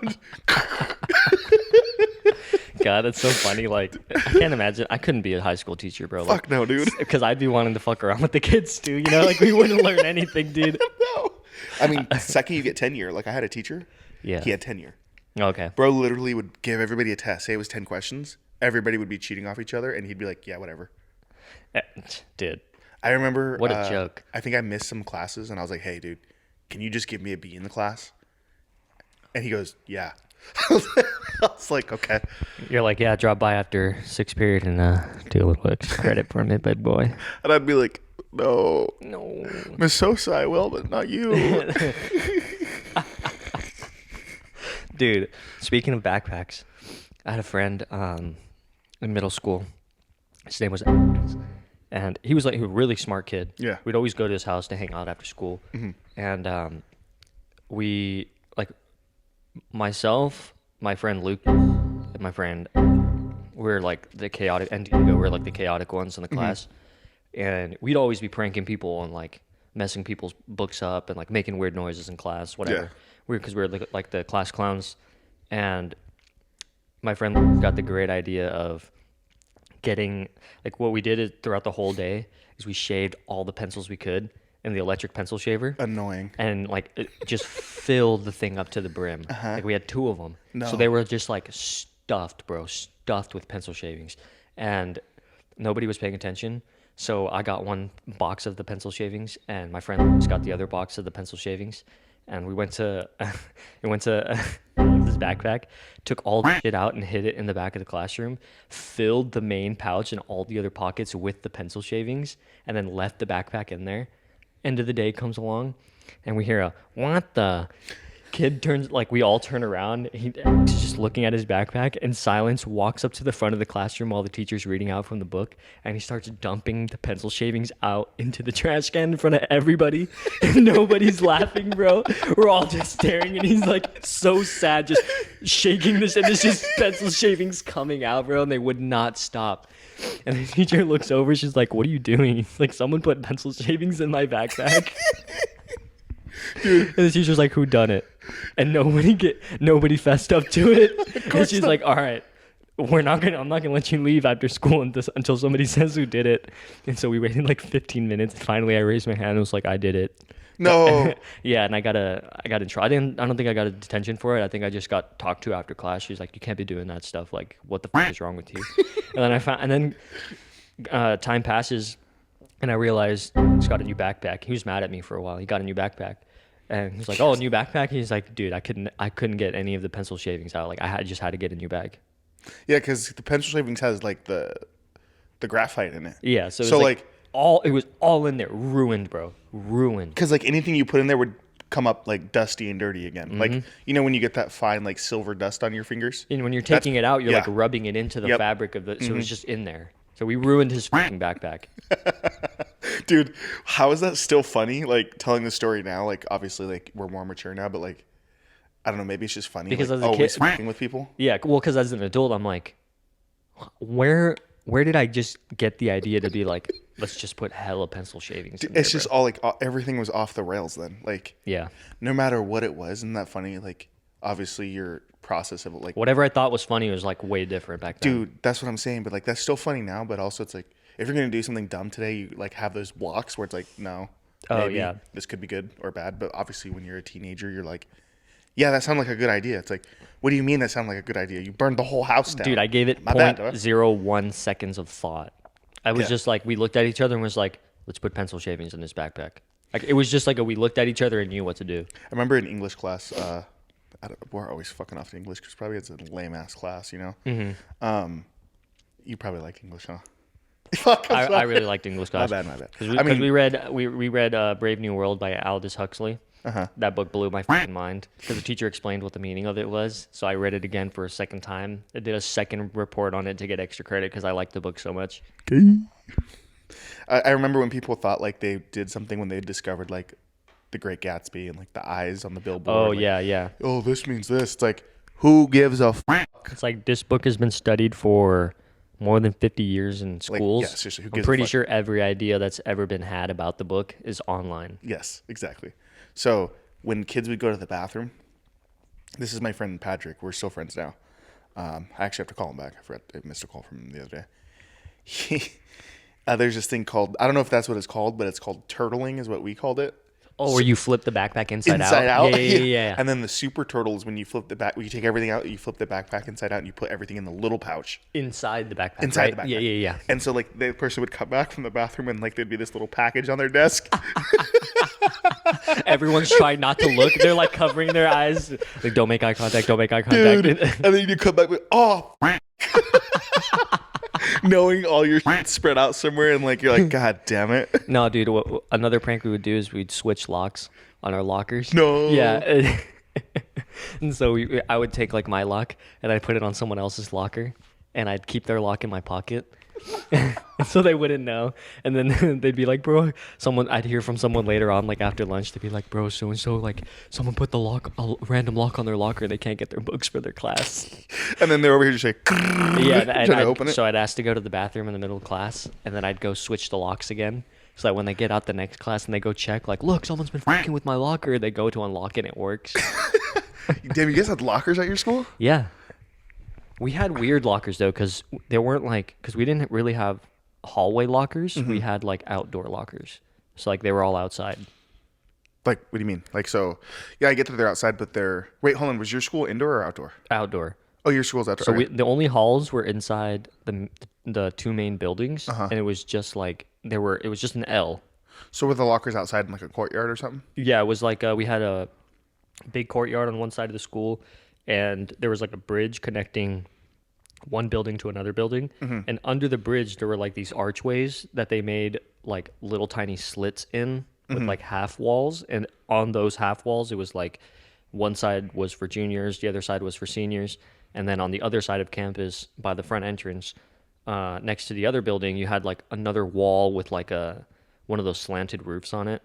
God, that's so funny. Like, I can't imagine. I couldn't be a high school teacher, bro. Fuck no, dude. Because I'd be wanting to fuck around with the kids too. You know, like we wouldn't learn anything, dude. No. I mean, second you get tenure. Like I had a teacher. Yeah. He had tenure. Okay. Bro literally would give everybody a test. Say it was 10 questions. Everybody would be cheating off each other, and he'd be like, "Yeah, whatever." Dude. I remember. What a joke. I think I missed some classes, and I was like, "Hey, dude, can you just give me a B in the class?" And he goes, "Yeah." I was like, "Okay." You're like, yeah, drop by after 6th period and do a little extra credit for me, big boy. And I'd be like, "No, No. Miss Sosa, I will, but not you." Dude, speaking of backpacks, I had a friend in middle school. His name was Alex, and he was like a really smart kid. Yeah. We'd always go to his house to hang out after school. And we, like, myself, my friend Luke, and my friend, we're like the chaotic, and Diego, we're like the chaotic ones in the class. And we'd always be pranking people and like messing people's books up and like making weird noises in class, whatever. Yeah. Because we were like the class clowns. And my friend got the great idea of getting, like, what we did is throughout the whole day is we shaved all the pencils we could in the electric pencil shaver. Annoying. And like it just filled the thing up to the brim. Like we had 2 of them. No. So they were just like stuffed, bro, stuffed with pencil shavings. And nobody was paying attention. So I got 1 box of the pencil shavings, and my friend just got the other box of the pencil shavings. And we went to this backpack, took all the shit out and hid it in the back of the classroom, filled the main pouch and all the other pockets with the pencil shavings, and then left the backpack in there. End of the day comes along, and we hear a, "What the?" Kid turns, like, we all turn around. He's just looking at his backpack. In silence, walks up to the front of the classroom while the teacher's reading out from the book, and he starts dumping the pencil shavings out into the trash can in front of everybody. And nobody's laughing, bro. We're all just staring, and he's like so sad, just shaking this, and there's just pencil shavings coming out, bro, and they would not stop. And the teacher looks over. She's like, "What are you doing?" He's like, "Someone put pencil shavings in my backpack." Dude. And the teacher's like, "Who done it?" And nobody fessed up to it. And she's like, "All right, I'm not gonna let you leave after school until somebody says who did it." And so we waited like 15 minutes. And finally, I raised my hand and was like, "I did it." No. Yeah, and I got in trouble. I don't think I got a detention for it. I think I just got talked to after class. She's like, "You can't be doing that stuff. Like, what the fuck is wrong with you?" And then time passes, and I realized he's got a new backpack. He was mad at me for a while. He got a new backpack. And he's like, "Oh, new backpack?" He's like, "Dude, I couldn't get any of the pencil shavings out. Like, just had to get a new bag." Yeah, because the pencil shavings has like the graphite in it. Yeah, so it was all in there, ruined, bro, ruined. Because like anything you put in there would come up like dusty and dirty again. Like, you know, when you get that fine like silver dust on your fingers. And when you're taking it out, you're like rubbing it into the fabric of the. So it's just in there. So we ruined his fucking backpack. Dude, how is that still funny? Like telling the story now, like obviously like we're more mature now, but like I don't know, maybe it's just funny. Because like, as a kid, always fucking with people. Yeah, well, because as an adult, I'm like, where did I just get the idea to be like, let's just put hella pencil shavings? Dude, in there, it's just all like everything was off the rails then. Like yeah, no matter what it was, isn't that funny? Like obviously your process of it, like whatever I thought was funny was like way different back then. dude, that's what I'm saying. But like that's still funny now. But also it's like if you're gonna do something dumb today, you like have those blocks where it's like no, maybe this could be good or bad. But obviously when you're a teenager, you're like, yeah, that sounded like a good idea. It's like, what do you mean that sounded like a good idea? You burned the whole house down. Dude, I gave it 0.01 seconds of thought. I was just like, we looked at each other and was like, let's put pencil shavings in this backpack. Like it was just like we looked at each other and knew what to do. I remember in English class, we're always fucking off to English because probably it's a lame ass class, you know. Mm-hmm. You probably liked English, huh? Fuck, I really liked English class. My bad. Because we read Brave New World by Aldous Huxley. That book blew my fucking mind because the teacher explained what the meaning of it was. So I read it again for a second time. I did a second report on it to get extra credit because I liked the book so much. Okay. I remember when people thought like they did something when they discovered like The Great Gatsby and like the eyes on the billboard. Oh, like, yeah. Oh, this means this. It's like, who gives a fuck? It's like this book has been studied for more than 50 years in Like, schools. yeah, seriously, who I'm gives a pretty fuck? sure every idea that's ever been had about the book is online. Yes, exactly. So when kids would go to the bathroom, this is my friend Patrick. We're still friends now. I actually have to call him back. I forgot I missed a call from him the other day. He, there's this thing called, I don't know if that's what it's called, but it's called turtling is what we called it. Oh, where you flip the backpack inside Inside out? out. Yeah. And then the super turtle is when you flip the back, when you take everything out, you flip the backpack inside out and you put everything in the little pouch. Inside the backpack, Inside right? the backpack. Yeah. And so like the person would come back from the bathroom and like there'd be this little package on their desk. Everyone's trying not to look. They're like covering their eyes. Like, don't make eye contact. Don't make eye contact. Dude. And then you come back with, oh, knowing all your shit spread out somewhere and like you're like, God damn it. No, dude. Another prank we would do is we'd switch locks on our lockers. No. Yeah. And so I would take like my lock and I'd put it on someone else's locker, and I'd keep their lock in my pocket. So they wouldn't know. And then they'd be like, bro, I'd hear from someone later on, like after lunch, they'd be like, bro, so and so, like someone put a random lock on their locker, they can't get their books for their class. And then they're over here just like, Yeah, trying to open it. So I'd ask to go to the bathroom in the middle of class, and then I'd go switch the locks again, so that when they get out the next class and they go check, like, look, someone's been fucking with my locker, they go to unlock it and it works. Damn, you guys had lockers at your school? Yeah. We had weird lockers though, because they weren't like, because we didn't really have hallway lockers. We had like outdoor lockers. So like they were all outside. Like, what do you mean? Like, so, yeah, I get that they're outside, but they're, wait, hold on. Was your school indoor or outdoor? Outdoor. Oh, your school's outdoor. So Okay. the only halls were inside the two main buildings, and it was just like it was just an L. So were the lockers outside in like a courtyard or something? Yeah, it was like we had a big courtyard on one side of the school, and there was like a bridge connecting one building to another building. And under the bridge, there were like these archways that they made like little tiny slits in with like half walls. And on those half walls, it was like one side was for juniors, the other side was for seniors. And then on the other side of campus, by the front entrance, next to the other building, you had like another wall with like one of those slanted roofs on it.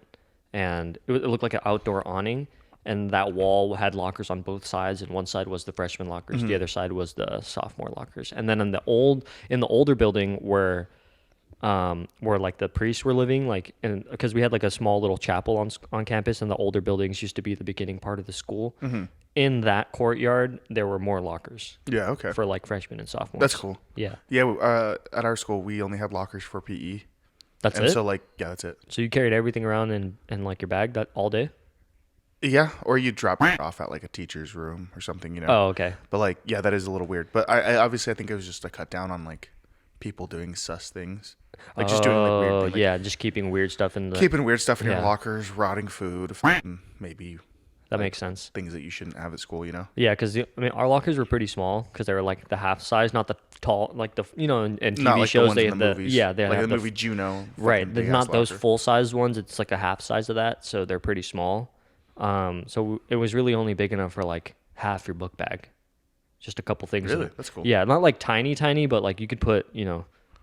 And it looked like an outdoor awning. And that wall had lockers on both sides, and one side was the freshman lockers, the other side was the sophomore lockers. And then in the older building where like the priests were living, like, and because we had like a small little chapel on campus, and the older buildings used to be the beginning part of the school. In that courtyard, there were more lockers. Yeah, okay. For like freshmen and sophomores. That's cool. Yeah. Yeah, at our school, we only had lockers for PE. That's and it? so, like, yeah, that's it. So you carried everything around in like your bag that all day? Yeah, or you drop it off at like a teacher's room or something, you know. Oh, okay. But like, yeah, that is a little weird. But I obviously I think it was just a cut down on like people doing sus things, like just doing like weird things, like yeah, just keeping weird stuff in the. keeping weird stuff in your Yeah. lockers, rotting food, maybe That makes sense. things that you shouldn't have at school, you know. Yeah, because I mean, our lockers were pretty small because they were like the half size, not the tall, like the in TV Not like shows the ones they in had the the movies. yeah they like have the movie Juno. right. fucking They're big-ass not those locker. full size ones. It's like a half size of that, so they're pretty small. So it was really only big enough for like half your book bag, just a couple things. Really? That's cool. Yeah, not like tiny, but like you could put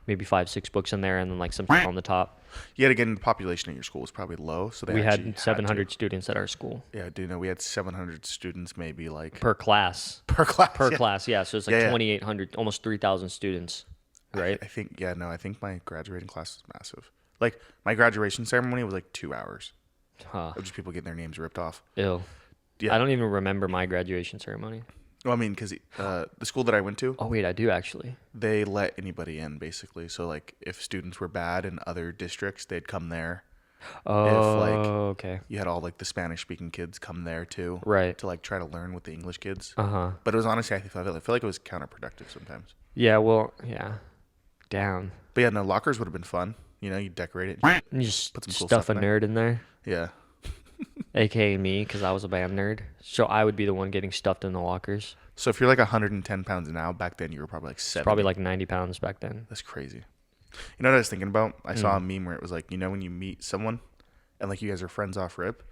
maybe 5-6 books in there, and then like some on the top. Yet again, the population at your school was probably low, so they We actually had 700 to. students at our school Yeah, I do know we had 700 students, maybe like per class. per class. Per yeah. class, yeah. So it's like Yeah, yeah. 2,800, almost 3,000 students, right? I think I think my graduating class was massive. Like my graduation ceremony was like 2 hours Huh. of just people getting their names ripped off. Ew. Yeah. I don't even remember my graduation ceremony. Well, I mean, because the school that I went to, Oh wait, I do actually. they let anybody in basically. So like, if students were bad in other districts, they'd come there. Oh, okay. You had all like the Spanish-speaking kids come there too, Right. To like try to learn with the English kids. Uh-huh. But it was honestly, I feel like it was counterproductive sometimes. Yeah, well, yeah. Down. But yeah, no, lockers would have been fun. You know, you decorate it. You just Put some cool stuff a stuff in there. nerd in there, Yeah. aka me, because I was a band nerd. So I would be the one getting stuffed in the lockers. So if you're like 110 pounds now, back then you were probably like 70. Probably like 90 pounds back then. That's crazy. You know what I was thinking about? I saw a meme where it was like, you know, when you meet someone and like you guys are friends off rip,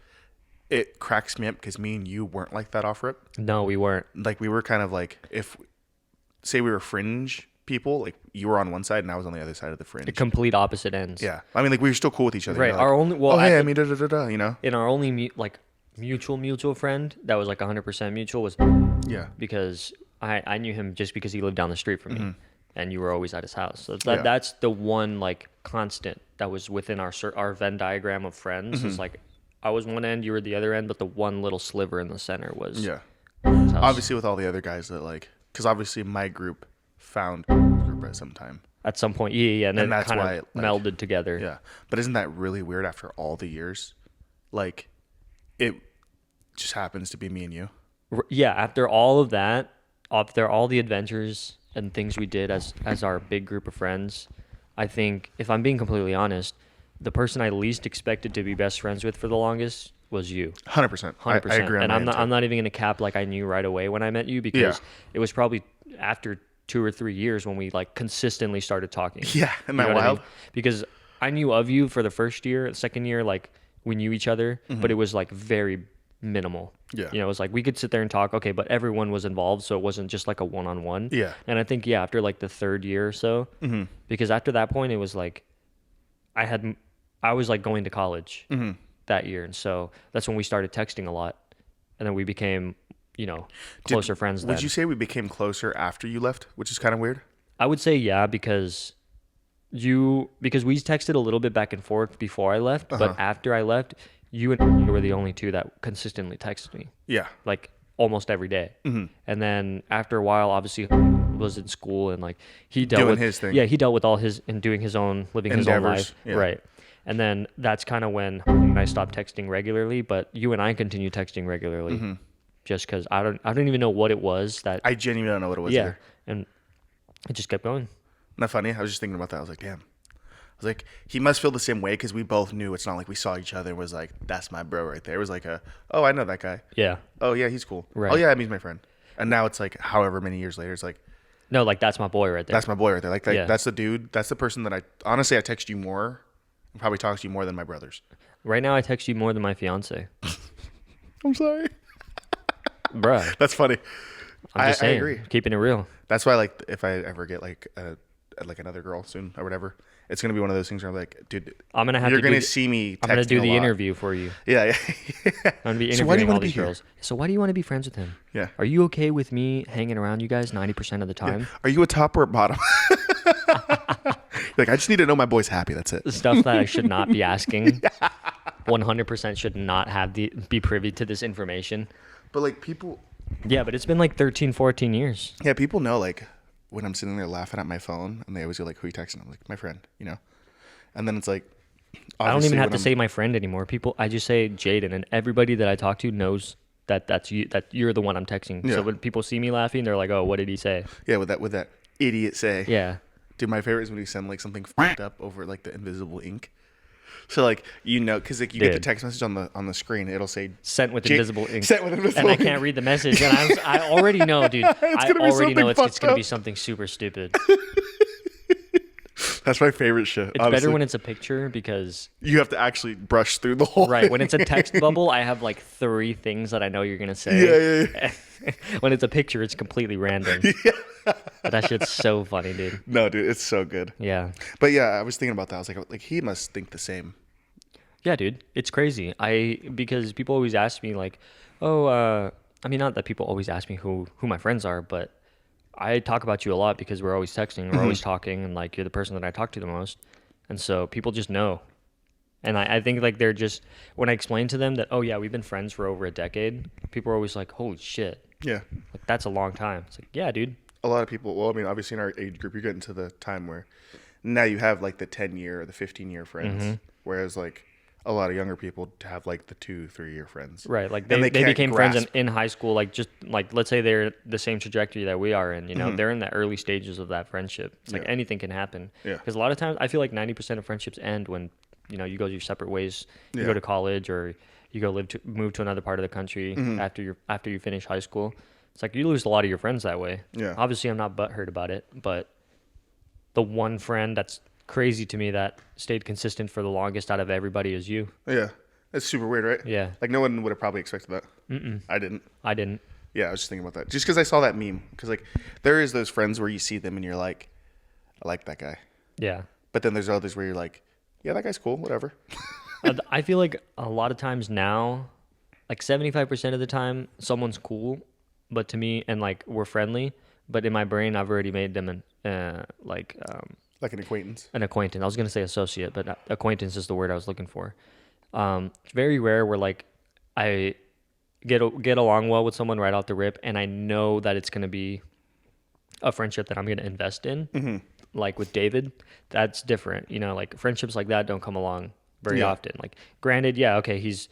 it cracks me up because me and you weren't like that off rip. No, we weren't. Like we were kind of like, say we were fringe people, like you were on one side and I was on the other side of the fringe. The complete opposite ends. Yeah. I mean, like we were still cool with each other. Right. You're like, Our only oh, hey, I mean, you know? in our only mutual friend that was like 100% mutual was Yeah. because I knew him just because he lived down the street from me. and you were always at his house. So Yeah. that's the one like constant that was within our Venn diagram of friends. Is like I was one end, you were the other end, but the one little sliver in the center was Yeah. his house. Obviously, with all the other guys that like, because obviously my group found group at some time. At some point, yeah, and then that's kind why of like, melded together. Yeah. But isn't that really weird after all the years? Like, it just happens to be me and you. Yeah, after all of that, after all the adventures and things we did as our big group of friends, I think, if I'm being completely honest, the person I least expected to be best friends with for the longest was you. 100%. 100%. I agree on and that I'm too. not even going to cap like I knew right away when I met you, because it was probably after 2 or 3 years when we like consistently started talking. Yeah, isn't that You know what I wild? mean? Because I knew of you for the first year. The second year, like we knew each other, but it was like very minimal. Yeah. You know, it was like we could sit there and talk, okay, but everyone was involved, so it wasn't just like a one-on-one. Yeah. And I think, after like the third year or so, because after that point, it was like I was like going to college that year. And so that's when we started texting a lot. And then we became, closer friends then. Would you say we became closer after you left, which is kind of weird? I would say because we texted a little bit back and forth before I left, but after I left, you and were the only two that consistently texted me, Yeah. like almost every day. And then after a while, obviously was in school and like he dealt Doing with his thing. Yeah, he dealt with all his and doing his own, living his own Endeavors, life. yeah. Right. And then that's kind of when I stopped texting regularly, but you and I continue texting regularly, just because I don't even know what it was that I genuinely don't know what it was yeah, either. and it just kept going. Isn't that funny? I was just thinking about that. I was like, damn. I was like, he must feel the same way because we both knew it's not like we saw each other and was like, that's my bro right there. It was like oh, I know that guy. Yeah. Oh, yeah, he's cool. Right. Oh, yeah, he's my friend. And now it's like however many years later, it's like, No, like that's my boy right there. that's my boy right there. Like Yeah. that's the dude. That's the person that I text you more and probably talk to you more than my brothers. Right now, I text you more than my fiance. I'm sorry. Bruh. That's funny. I'm just saying, I agree. keeping it real. That's why, like, if I ever get like another girl soon or whatever, it's gonna be one of those things where I'm like, dude, I'm gonna have you're to gonna do see me. I'm gonna do texting a the lot. interview for you. Yeah, yeah. I'm gonna be So why do you interviewing wanna all be these here? girls. So why do you want to be friends with him? Yeah. Are you okay with me hanging around you guys 90% of the time? Are you a top or a bottom? Like, I just need to know my boy's happy. That's it. The stuff that I should not be asking. 100% should not be privy to this information. But like people, Yeah, but it's been like 13, 14 years. yeah, people know like when I'm sitting there laughing at my phone and they always go like, "Who you texting?" I'm like, "My friend," you know. And then it's like, I don't even obviously have when to I'm- say my friend anymore. I just say Jaden, and everybody that I talk to knows that's you. That you're the one I'm texting. Yeah. So when people see me laughing, they're like, "Oh, what did he say?" Yeah, with that idiot say. Yeah. Dude, my favorite is when you send like something fucked up over like the invisible ink. So like because like you get the Dude. text message on the screen, it'll say Sent with J- invisible ink. sent with invisible and I ink. can't read the message. And I already know, dude. I gonna be already know something it's fucked going to be up. something super stupid. That's my favorite shit. It's better when it's a picture because, you have to actually brush through the whole right, when thing. it's a text bubble, I have like 3 things that I know you're going to say. Yeah. When it's a picture, it's completely random. But that shit's so funny, dude. No, dude, it's so good. Yeah. But yeah, I was thinking about that. I was like he must think the same. Yeah, dude, it's crazy. Because people always ask me like, oh, I mean, not that people always ask me who my friends are, but I talk about you a lot because we're always texting, we're always talking, and like you're the person that I talk to the most, and so people just know. And I think like they're just, when I explain to them that, oh yeah, we've been friends for over a decade, people are always like, holy shit, Yeah. like that's a long time. It's like, yeah, dude. A lot of people, well, I mean, obviously in our age group, you're getting to the time where now you have like the 10-year or the 15-year friends, whereas like a lot of younger people have like the 2-3 year friends. Right, like And they can't became friends grasp- in high school, like just like let's say they're the same trajectory that we are in, they're in the early stages of that friendship. It's like Yeah. anything can happen. Yeah. Because a lot of times I feel like 90% of friendships end when you go your separate ways. You Yeah. go to college or you go move to another part of the country after you finish high school. It's like you lose a lot of your friends that way. Yeah. Obviously, I'm not butthurt about it, but the one friend that's crazy to me that stayed consistent for the longest out of everybody is you. Yeah. That's super weird, right? Yeah. Like no one would have probably expected that. I didn't. I didn't. Yeah, I was just thinking about that. Just because I saw that meme. Because like there is those friends where you see them and you're like, I like that guy. Yeah. But then there's others where you're like, yeah, that guy's cool, whatever. I feel like a lot of times now, like 75% of the time, someone's cool, but to me, and like we're friendly, but in my brain, I've already made them Like an acquaintance. an acquaintance. I was gonna say associate, but acquaintance is the word I was looking for. It's very rare where like I get along well with someone right off the rip, and I know that it's gonna be a friendship that I'm gonna invest in. Mm-hmm. Like with David, that's different. You know, like friendships like that don't come along very often. Like, granted, yeah, okay, he's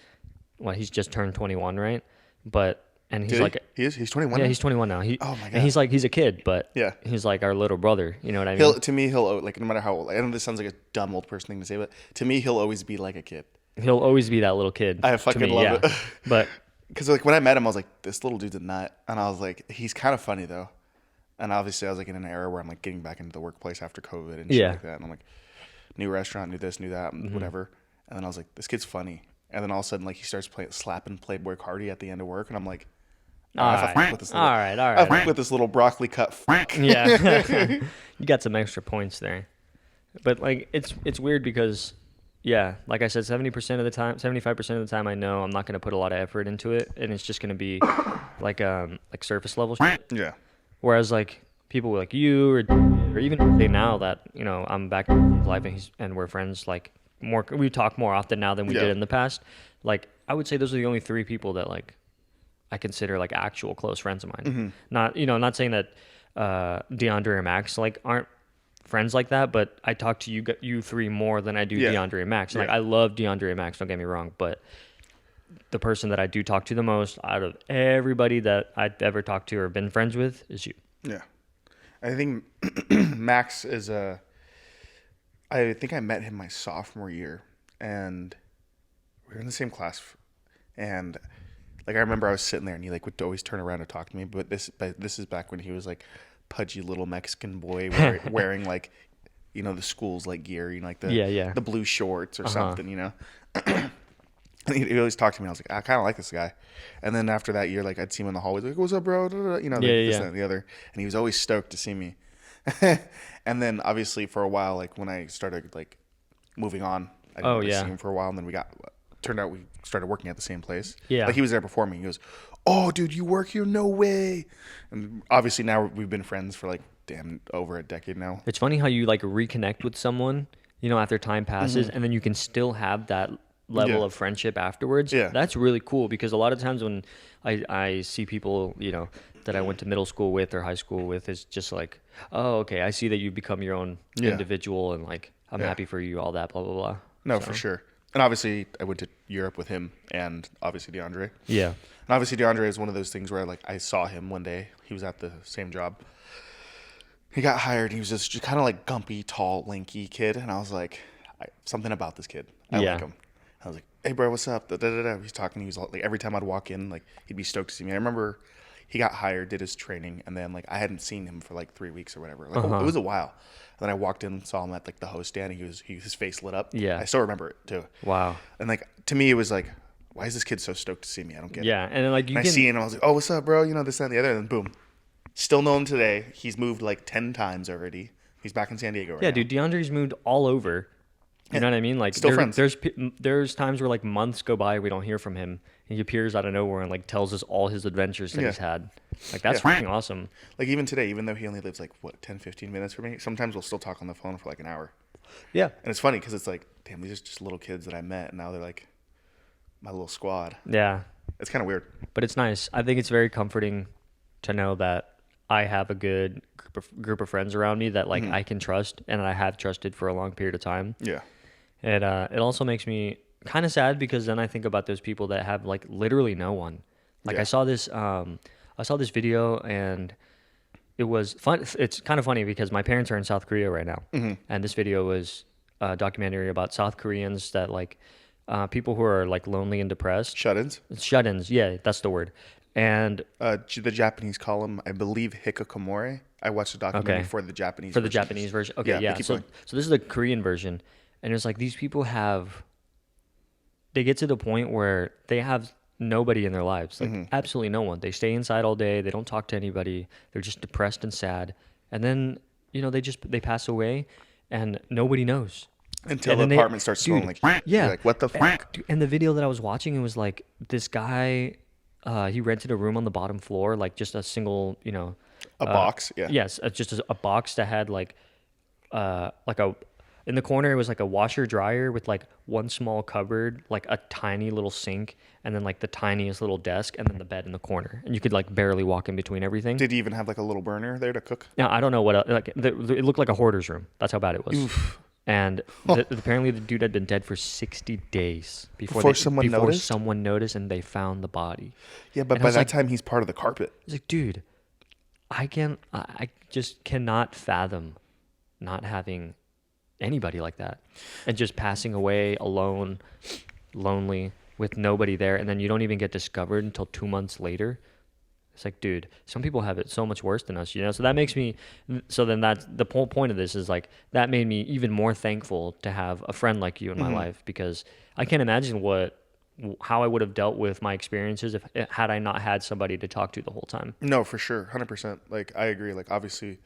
just turned 21, right? But and he's like, he's 21. yeah, now? he's 21 now. Oh my god. And he's like, he's a kid, but Yeah. he's like our little brother. You know what I mean? He'll like, no matter how old. I know this sounds like a dumb old person thing to say, but to me, he'll always be like a kid. He'll always be that little kid. I fucking to me, love yeah. it. But Because like when I met him, I was like, this little dude's a nut, and I was like, he's kind of funny though. And obviously, I was like in an era where I'm like getting back into the workplace after COVID and shit like that, and I'm like, new restaurant, new this, new that, whatever. And then I was like, this kid's funny. And then all of a sudden, like he starts slapping Playboy Cardi at the end of work, and I'm like, all right, I fuck with this little broccoli cut. yeah, you got some extra points there. But like it's weird because, yeah, like I said, 70% of the time, 75% of the time, I know I'm not gonna put a lot of effort into it, and it's just gonna be like surface level shit. Yeah. Whereas like people like you or even say now that, you know, I'm back in his life and we're friends, like we talk more often now than we did in the past. Like I would say those are the only 3 people that like I consider like actual close friends of mine. Mm-hmm. Not, you know, not saying that DeAndre and Max like aren't friends like that, but I talk to you 3 more than I do DeAndre and Max. Like I love DeAndre and Max, don't get me wrong, but the person that I do talk to the most out of everybody that I've ever talked to or been friends with is you. Yeah. I think Max is I think I met him my sophomore year, and we were in the same class, and like I remember I was sitting there and he like would always turn around to talk to me, but this is back when he was like pudgy little Mexican boy wearing like, you know, the school's like gear, you know, like the blue shorts or something, you know. And he always talked to me. I was like, I kind of like this guy. And then after that year, like I'd see him in the hallways, like, "What's up, bro?" You know, this, that, and the other. And he was always stoked to see me. And then obviously for a while, like when I started like moving on, I didn't really see him for a while. And then turned out we started working at the same place. Yeah, like he was there before me. He goes, "Oh, dude, you work here? No way!" And obviously now we've been friends for like over a decade now. It's funny how you like reconnect with someone, you know, after time passes, and then you can still have that level of friendship afterwards. Yeah, that's really cool because a lot of times when I see people, you know, that I went to middle school with or high school with, it's just like, oh, okay, I see that you become your own individual, and like I'm happy for you, all that, blah blah blah. No, for sure. And obviously I went to Europe with him and obviously DeAndre. Yeah. And obviously DeAndre is one of those things where like I saw him one day. He was at the same job. He got hired. And he was just kind of like gumpy, tall, lanky kid, and I was like, something about this kid. I like him. I was like, "Hey, bro, what's up?" He's talking. He was like, every time I'd walk in, like he'd be stoked to see me. I remember he got hired, did his training, and then like I hadn't seen him for like 3 weeks or whatever. Like it was a while. And then I walked in, saw him at like the host stand, and his face lit up. Yeah, I still remember it too. Wow. And like to me, it was like, why is this kid so stoked to see me? I don't get it. Yeah, and then like I see him, and I was like, "Oh, what's up, bro?" You know, this, that, and the other. And then boom, still know him today. He's moved like 10 times already. He's back in San Diego right now. Yeah, dude, DeAndre's moved all over. You know what I mean? Like, still friends. There's times where like months go by, we don't hear from him. He appears out of nowhere and like tells us all his adventures that he's had. Like that's freaking awesome. Like even today, even though he only lives like 10, 15 minutes from me, sometimes we'll still talk on the phone for like an hour. Yeah. And it's funny because it's like, damn, these are just little kids that I met, and now they're like my little squad. Yeah. It's kind of weird, but it's nice. I think it's very comforting to know that I have a good group of friends around me that like I can trust, and I have trusted for a long period of time. Yeah. And it also makes me kind of sad because then I think about those people that have like literally no one. Like I saw this video, and it was fun. It's kind of funny because my parents are in South Korea right now, and this video was a documentary about South Koreans that like people who are like lonely and depressed. Shut-ins. Shut-ins. Yeah, that's the word. And the Japanese call them, I believe, hikikomori. I watched the documentary for the Japanese version. Okay, yeah. So this is the Korean version. And it's like these people they get to the point where they have nobody in their lives, like absolutely no one. They stay inside all day. They don't talk to anybody. They're just depressed and sad. And then, you know, they pass away and nobody knows. Until the apartment starts smelling like, yeah. Like, what the fuck? And the video that I was watching, it was like this guy, he rented a room on the bottom floor, like just a single, you know, A box, yeah. Yes, just a box that had like a in the corner it was like a washer dryer with like one small cupboard, like a tiny little sink, and then like the tiniest little desk, and then the bed in the corner, and you could like barely walk in between everything. Did he even have like a little burner there to cook? Now I don't know what like it looked like a hoarder's room. That's how bad it was. Oof. And apparently the dude had been dead for 60 days Before someone noticed? someone noticed and they found the body. Yeah, but And I by was that like, time he's part of the carpet. It's like, dude, I just cannot fathom not having anybody like that and just passing away alone, lonely, with nobody there, and then you don't even get discovered until 2 months later. It's like, dude, some people have it so much worse than us, you know? So that makes me, so then that's the whole point of this is like, that made me even more thankful to have a friend like you in my life, because I can't imagine how I would have dealt with my experiences had I not had somebody to talk to the whole time. No, for sure. 100%. Like, I agree. Like, obviously,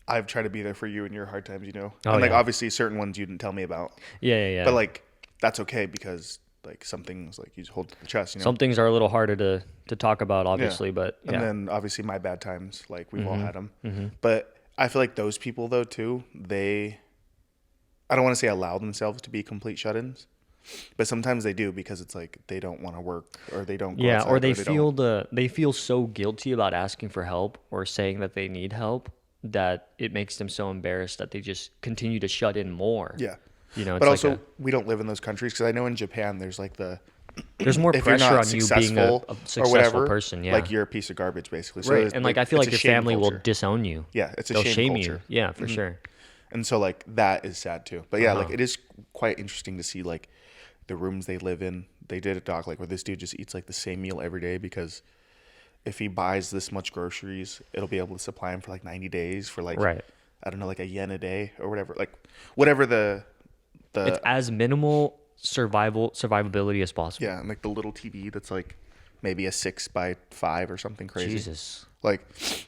I've tried to be there for you in your hard times, you know? Oh, and, like, yeah. obviously, certain ones you didn't tell me about. Yeah. But, like, that's okay because, like, some things, like, you just hold to the chest, you know? Some things are a little harder to talk about, obviously, Yeah. but yeah. And then, obviously, my bad times, like, we've all had them. But I feel like those people, though, too, I don't want to say allow themselves to be complete shut-ins. But sometimes they do because it's like they don't want to work or they don't go outside, or they don't. they feel so guilty about asking for help or saying that they need help that it makes them so embarrassed that they just continue to shut in more. Yeah. You know, it's But like also, we don't live in those countries because I know in Japan there's like there's more if you're pressure not on you being a successful or whatever, person. Yeah. like you're a piece of garbage basically. So Right. And like I feel it's like a your shame family will culture. disown you. Yeah, it's a They'll shame culture. you. Yeah, for sure. And so like that is sad too. But yeah, Uh-huh. like it is quite interesting to see like the rooms they live in. They did a doc like where this dude just eats like the same meal every day because if he buys this much groceries, it'll be able to supply him for like 90 days for like Right. I don't know, like $1 a day or whatever. Like whatever the It's as minimal survivability as possible. yeah, and like the little TV that's like maybe a 6x5 or something crazy. Jesus. Like,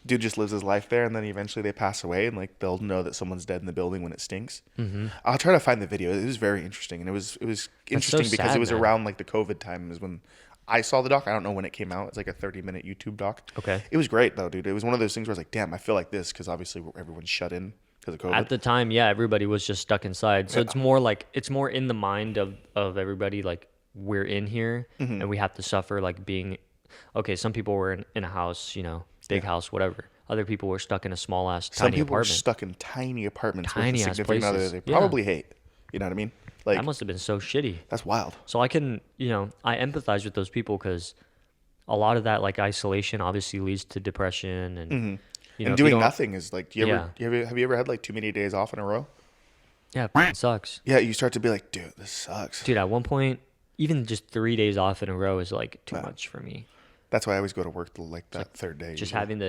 dude just lives his life there, and then eventually they pass away, and like they'll know that someone's dead in the building when it stinks. Mm-hmm. I'll try to find the video. It was very interesting, and it was interesting because sad, it was man. around like the COVID time is when I saw the doc. I don't know when it came out. It's like a 30-minute YouTube doc. Okay. It was great though, dude. It was one of those things where I was like, damn, I feel like this because obviously everyone's shut in because of COVID. At the time, yeah, everybody was just stuck inside. So it's more in the mind of everybody, like we're in here Mm-hmm. and we have to suffer like being okay, some people were in a house, you know, big house, whatever. Other people were stuck in a small ass Some tiny people apartment. were stuck in tiny apartments with a Tiny-ass significant other places. they Yeah. probably hate. You know what I mean? Like That must have been so shitty. that's wild. So I can, you know, I empathize with those people because a lot of that like isolation obviously leads to depression and you know, And if you doing don't- nothing is like, have you ever had like too many days off in a row? Yeah, it sucks. Yeah, you start to be like, dude, this sucks. Dude, at one point, even just 3 days off in a row is like too much for me. That's why I always go to work like that third day. Just usually. having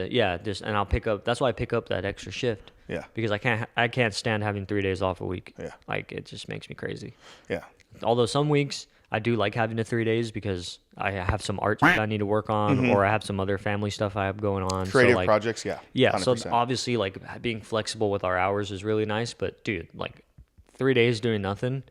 and I'll pick up. That's why I pick up that extra shift. Yeah. Because I can't stand having 3 days off a week. Yeah. Like it just makes me crazy. Yeah. Although some weeks I do like having the 3 days because I have some art that I need to work on, or I have some other family stuff I have going on. Creative so like, projects, yeah. Yeah. So 100%. obviously, like being flexible with our hours is really nice. But dude, like 3 days doing nothing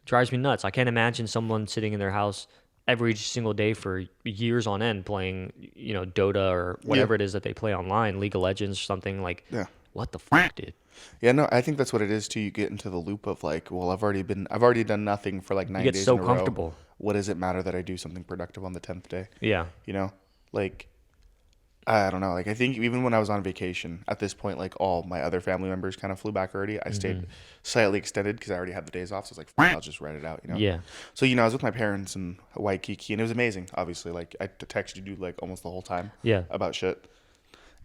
drives me nuts. I can't imagine someone sitting in their house every single day for years on end playing, you know, Dota or whatever it is that they play online, League of Legends, something like. Yeah. What the fuck, dude? Yeah, no, I think that's what it is too. You get into the loop of like, well, I've already done nothing for like 9 get days so in a comfortable. row. What does it matter that I do something productive on the 10th day? Yeah. You know, like, I don't know. Like, I think even when I was on vacation, at this point, like all my other family members kind of flew back already. I stayed slightly extended because I already had the days off. So I was like, I'll just write it out, you know? Yeah. So, you know, I was with my parents in Waikiki and it was amazing. Obviously, like I texted you like almost the whole time. Yeah. About shit.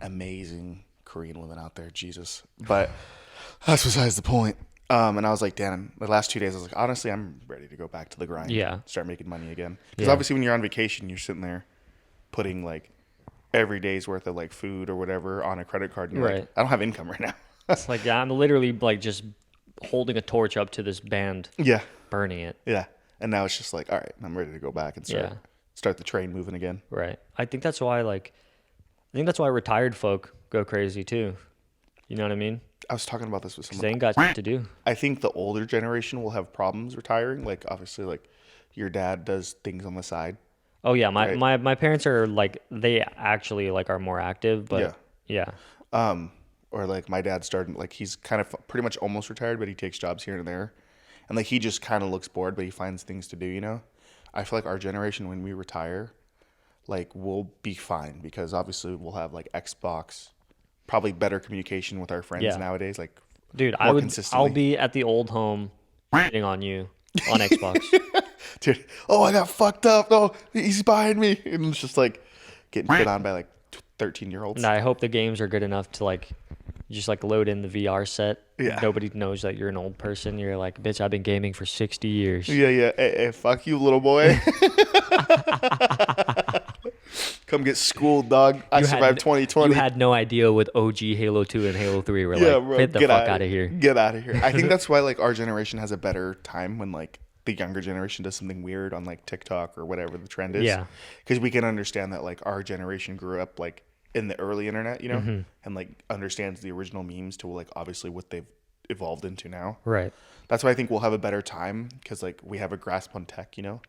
Amazing Korean women out there, Jesus. But that's besides the point. And I was like, damn, the last 2 days, I was like, honestly, I'm ready to go back to the grind. Yeah. Start making money again. Because Yeah. obviously when you're on vacation, you're sitting there putting like every day's worth of like food or whatever on a credit card. And you're Right. like, I don't have income right now. It's like I'm literally like just holding a torch up to this band, Yeah. burning it. Yeah. And now it's just like, all right, I'm ready to go back and start the train moving again. Right. I think that's why retired folk go crazy too. You know what I mean? I was talking about this with 'Cause someone. they ain't got shit to do. I think the older generation will have problems retiring. Like obviously like your dad does things on the side. Oh yeah, Right. my parents are like they actually like are more active, but Yeah. Yeah. Or like my dad started, like he's kind of pretty much almost retired, but he takes jobs here and there. And like he just kind of looks bored, but he finds things to do, you know? I feel like our generation, when we retire, like we'll be fine because obviously we'll have like Xbox, probably better communication with our friends Yeah. nowadays, like Dude, more I'll consistently. be at the old home hitting on you on Xbox. Dude, oh, I got fucked up. No, he's behind me. And it's just like getting shit on by like 13-year-olds. And I hope the games are good enough to like just like load in the VR set. Yeah. Nobody knows that you're an old person. You're like, bitch, I've been gaming for 60 years. Yeah, yeah. Hey, fuck you, little boy. Come get schooled, dog. I survived 2020. You had no idea with OG Halo 2 and Halo 3 were Yeah, like, bro, get the fuck out of here. Get out of here. I think that's why like our generation has a better time when like the younger generation does something weird on like TikTok or whatever the trend is. Yeah. Because we can understand that like our generation grew up like in the early internet, you know, and like understands the original memes to like obviously what they've evolved into now. Right. That's why I think we'll have a better time because like we have a grasp on tech, you know.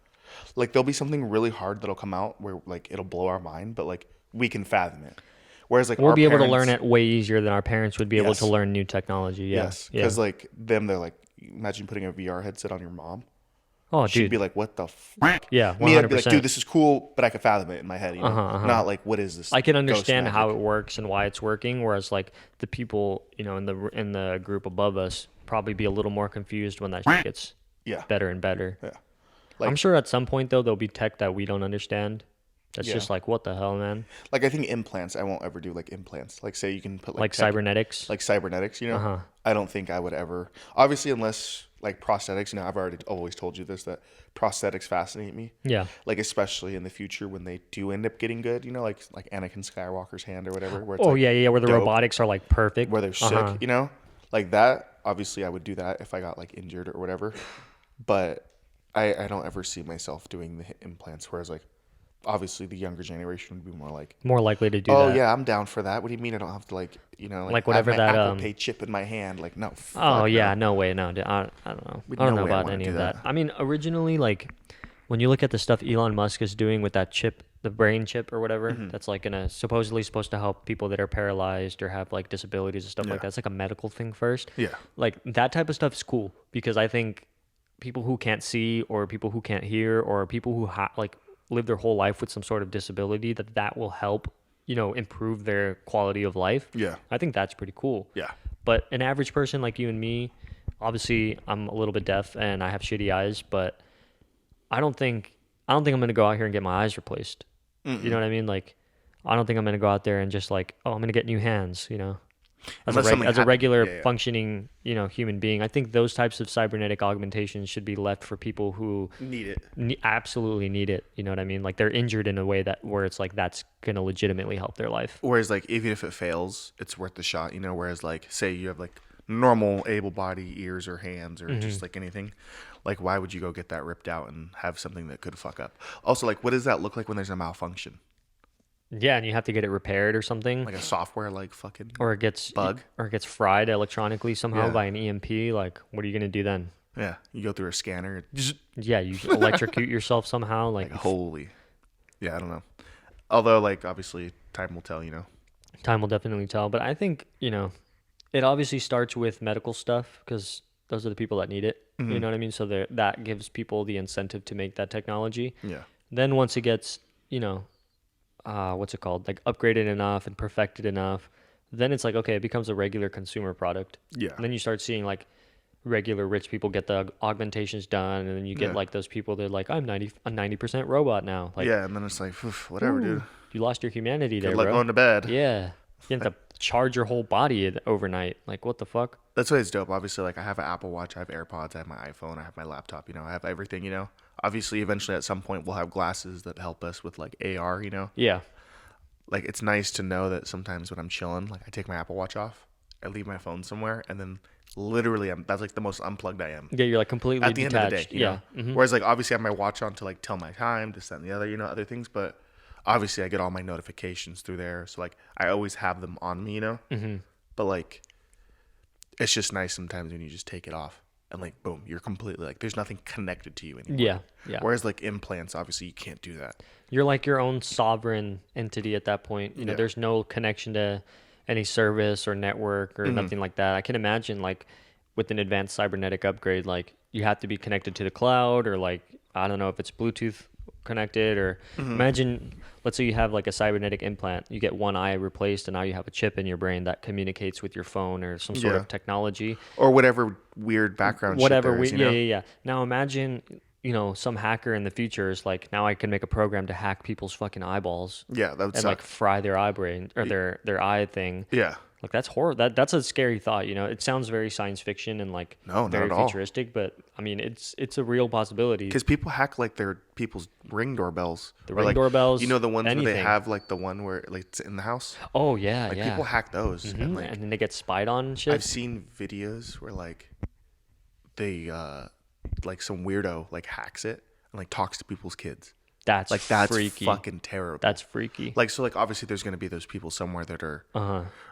Like there'll be something really hard that'll come out where like it'll blow our mind, but like we can fathom it. Whereas like We'll our be able to parents- learn it way easier than our parents would be able Yes. to learn new technology. Yeah. Yes, because like them, they're like, imagine putting a VR headset on your mom. Oh, She'd dude. be like, "What the fuck?" Yeah, Me, I'd be like, 100%. "Dude, this is cool," but I could fathom it in my head, you know. Not like, "What is this?" I can ghost understand how it magic? works and why it's working, whereas like the people, you know, in the group above us probably be a little more confused when that shit gets Yeah, better and better. yeah, I'm sure at some point though there'll be tech that we don't understand. That's Yeah. just like, what the hell, man? like I think implants. I won't ever do like implants. Like say you can put Like tech- cybernetics. like cybernetics. You know, I don't think I would ever. Obviously, unless like prosthetics. You know, I've already always told you this that prosthetics fascinate me. Yeah. Like especially in the future when they do end up getting good. You know, like Anakin Skywalker's hand or whatever. Where it's Oh like yeah, where the dope. robotics are like perfect. Where they're sick, you know, like that. Obviously, I would do that if I got like injured or whatever. But I don't ever see myself doing the hip implants. Whereas like, obviously, the younger generation would be more like, More likely to do oh that. yeah, I'm down for that. What do you mean I don't have to like, you know, Like I have whatever my that, Apple Pay chip in my hand? Like no. Oh fuck yeah, no. no way, no. I don't know. I no don't know way I about wanna any do of that. that. I mean, originally, like when you look at the stuff Elon Musk is doing with that chip, the brain chip or whatever, that's like supposedly supposed to help people that are paralyzed or have like disabilities and stuff like Yeah. that. It's like a medical thing first. Yeah. Like that type of stuff is cool because I think people who can't see or people who can't hear or people who like live their whole life with some sort of disability that will help, you know, improve their quality of life. Yeah. I think that's pretty cool. Yeah. But an average person like you and me, obviously I'm a little bit deaf and I have shitty eyes, but I don't think I'm gonna go out here and get my eyes replaced. You know what I mean? Like I don't think I'm gonna go out there and just like, oh, I'm gonna get new hands, you know. Unless something As a happens. regular Yeah, yeah. functioning, you know, human being, I think those types of cybernetic augmentations should be left for people who Need it. absolutely need it. You know what I mean? Like they're injured in a way that where it's like that's gonna legitimately help their life. Whereas like even if it fails, it's worth the shot, you know. Whereas like say you have like normal able body ears or hands or just like anything, like why would you go get that ripped out and have something that could fuck up? Also, like what does that look like when there's a malfunction? Yeah, and you have to get it repaired or something, Like a software like fucking or it gets bug? or it gets fried electronically somehow Yeah. by an EMP. Like, what are you gonna do then? yeah, you go through a scanner. Just Yeah, you electrocute yourself somehow. Like, holy, yeah, I don't know. Although like obviously time will tell, you know. time will definitely tell. But I think, you know, it obviously starts with medical stuff because those are the people that need it. You know what I mean? So that gives people the incentive to make that technology. Yeah, Then once it gets, you know, what's it called? Like upgraded enough and perfected enough, then it's like, okay, it becomes a regular consumer product. yeah, And then you start seeing like regular rich people get the augmentations done. And then you get Yeah. like those people that are like, I'm a 90% robot now. Like, yeah, and then it's like oof, whatever, ooh, dude. you lost your humanity there, Good luck bro. going to bed. Yeah. You have to charge your whole body overnight. Like, what the fuck? That's why it's dope. Obviously, like I have an Apple Watch, I have AirPods, I have my iPhone, I have my laptop. You know, I have everything. You know, obviously, eventually at some point we'll have glasses that help us with like AR. You know, Yeah. like it's nice to know that sometimes when I'm chilling, like I take my Apple Watch off, I leave my phone somewhere, and then literally that's like the most unplugged I am. Yeah, you're like completely At the detached. end of the day, you Yeah. know? Whereas like obviously I have my watch on to like tell my time, this, that, and the other, you know, other things, but obviously I get all my notifications through there, so like I always have them on me, you know. But like it's just nice sometimes when you just take it off and like boom, you're completely like there's nothing connected to you anymore. Yeah. Yeah. Whereas like implants, obviously you can't do that. You're like your own sovereign entity at that point. You know, Yeah. there's no connection to any service or network or nothing like that. I can imagine like with an advanced cybernetic upgrade, like you have to be connected to the cloud, or like I don't know if it's Bluetooth connected, or imagine, let's say you have like a cybernetic implant, you get one eye replaced and now you have a chip in your brain that communicates with your phone or some sort Yeah. of technology. Or whatever weird background Whatever shit there is, yeah. Now imagine, some hacker in the future is like, now I can make a program to hack people's fucking eyeballs Yeah, that would and suck. like fry their eye brain or their eye thing. Yeah. Like that's horror. That's a scary thought. It sounds very science fiction and like No, not very at all. futuristic, but I mean it's a real possibility. Because people hack like their people's ring doorbells. The Or, ring like, doorbells, You know the ones where they anything. have like the one where like it's in the house. Oh yeah, Like yeah. people hack those, Mhm. and like And then they get spied on and shit. I've seen videos where like they like some weirdo like hacks it and like talks to people's kids. That's That's freaky. fucking terrible. That's freaky. Like so like obviously there's gonna be those people somewhere that are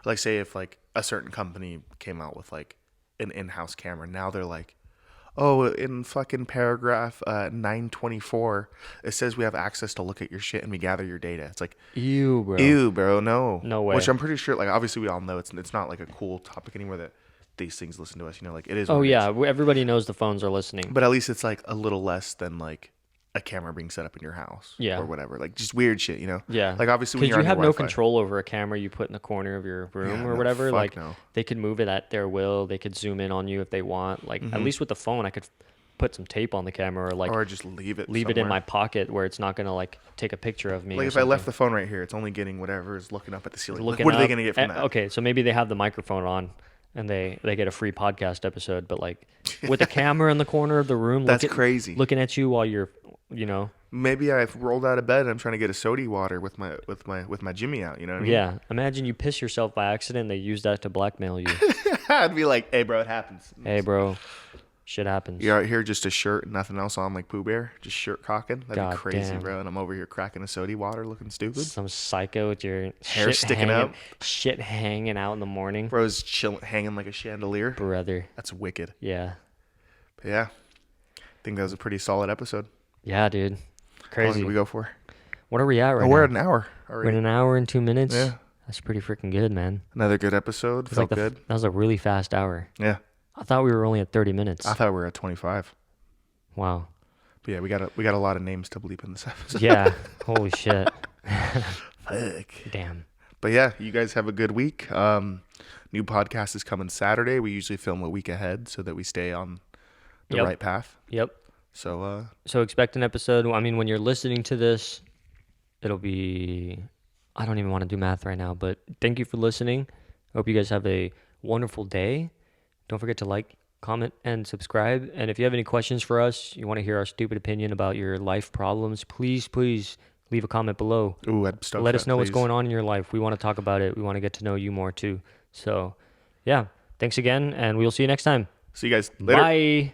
like say if like a certain company came out with like an in-house camera, now they're like, oh, in fucking paragraph 924 it says we have access to look at your shit and we gather your data. It's like Ew, bro. ew, bro, no. No way. Which I'm pretty sure, like obviously we all know it's not like a cool topic anymore that these things listen to us, like it is. Oh what it yeah, is. everybody knows the phones are listening. But at least it's like a little less than like a camera being set up in your house, Yeah. or whatever, like just weird shit, Yeah. Like obviously when Because you're you on have your no Wi-Fi. control over a camera you put in the corner of your room Yeah, or no, whatever. fuck Like no. they could move it at their will. They could zoom in on you if they want. Like Mm-hmm. at least with the phone, I could put some tape on the camera or like or just leave it leave it in somewhere. my pocket where it's not gonna like take a picture of me. Like or if I left something. the phone right here, it's only getting whatever is looking up at the ceiling. Like, Looking what are they up- gonna get from that? Okay, so maybe they have the microphone on and they get a free podcast episode, but like with a camera in the corner of the room, That's crazy. looking at you while you're, Maybe I've rolled out of bed and I'm trying to get a soda water with my Jimmy out. You know what I mean? yeah. Imagine you piss yourself by accident. They use that to blackmail you. I'd be like, hey, bro, it happens. Hey, bro, shit happens. You're out here just a shirt, nothing else on, like Pooh Bear, just shirt cocking. That'd God be crazy, damn. bro. And I'm over here cracking a soda water, looking stupid. Some psycho with your Hair shit sticking hanging, up. shit hanging out in the morning, Bro's chilling, hanging like a chandelier. brother. That's wicked. Yeah, But yeah, I think that was a pretty solid episode. yeah, dude. How long Crazy. did we go for? What are we at right Oh, now? we're at an hour We're already. at an hour and 2 minutes. Yeah. That's pretty freaking good, man. Another good episode. It's Felt like good. that was a really fast hour. Yeah. I thought we were only at 30 minutes. I thought we were at 25. Wow. But yeah, we got a lot of names to bleep in this episode. Yeah. Holy shit. Fuck. Damn. But yeah, you guys have a good week. New podcast is coming Saturday. We usually film a week ahead so that we stay on the Yep. right path. Yep. So So expect an episode. I mean, when you're listening to this, it'll be. I don't even want to do math right now, but thank you for listening. I hope you guys have a wonderful day. Don't forget to like, comment, and subscribe. And if you have any questions for us, you want to hear our stupid opinion about your life problems, please leave a comment below. ooh, I'd stoked Let for us that, know what's please. going on in your life. We want to talk about it. We want to get to know you more too. So, yeah. Thanks again, and we'll see you next time. See you guys later. Bye.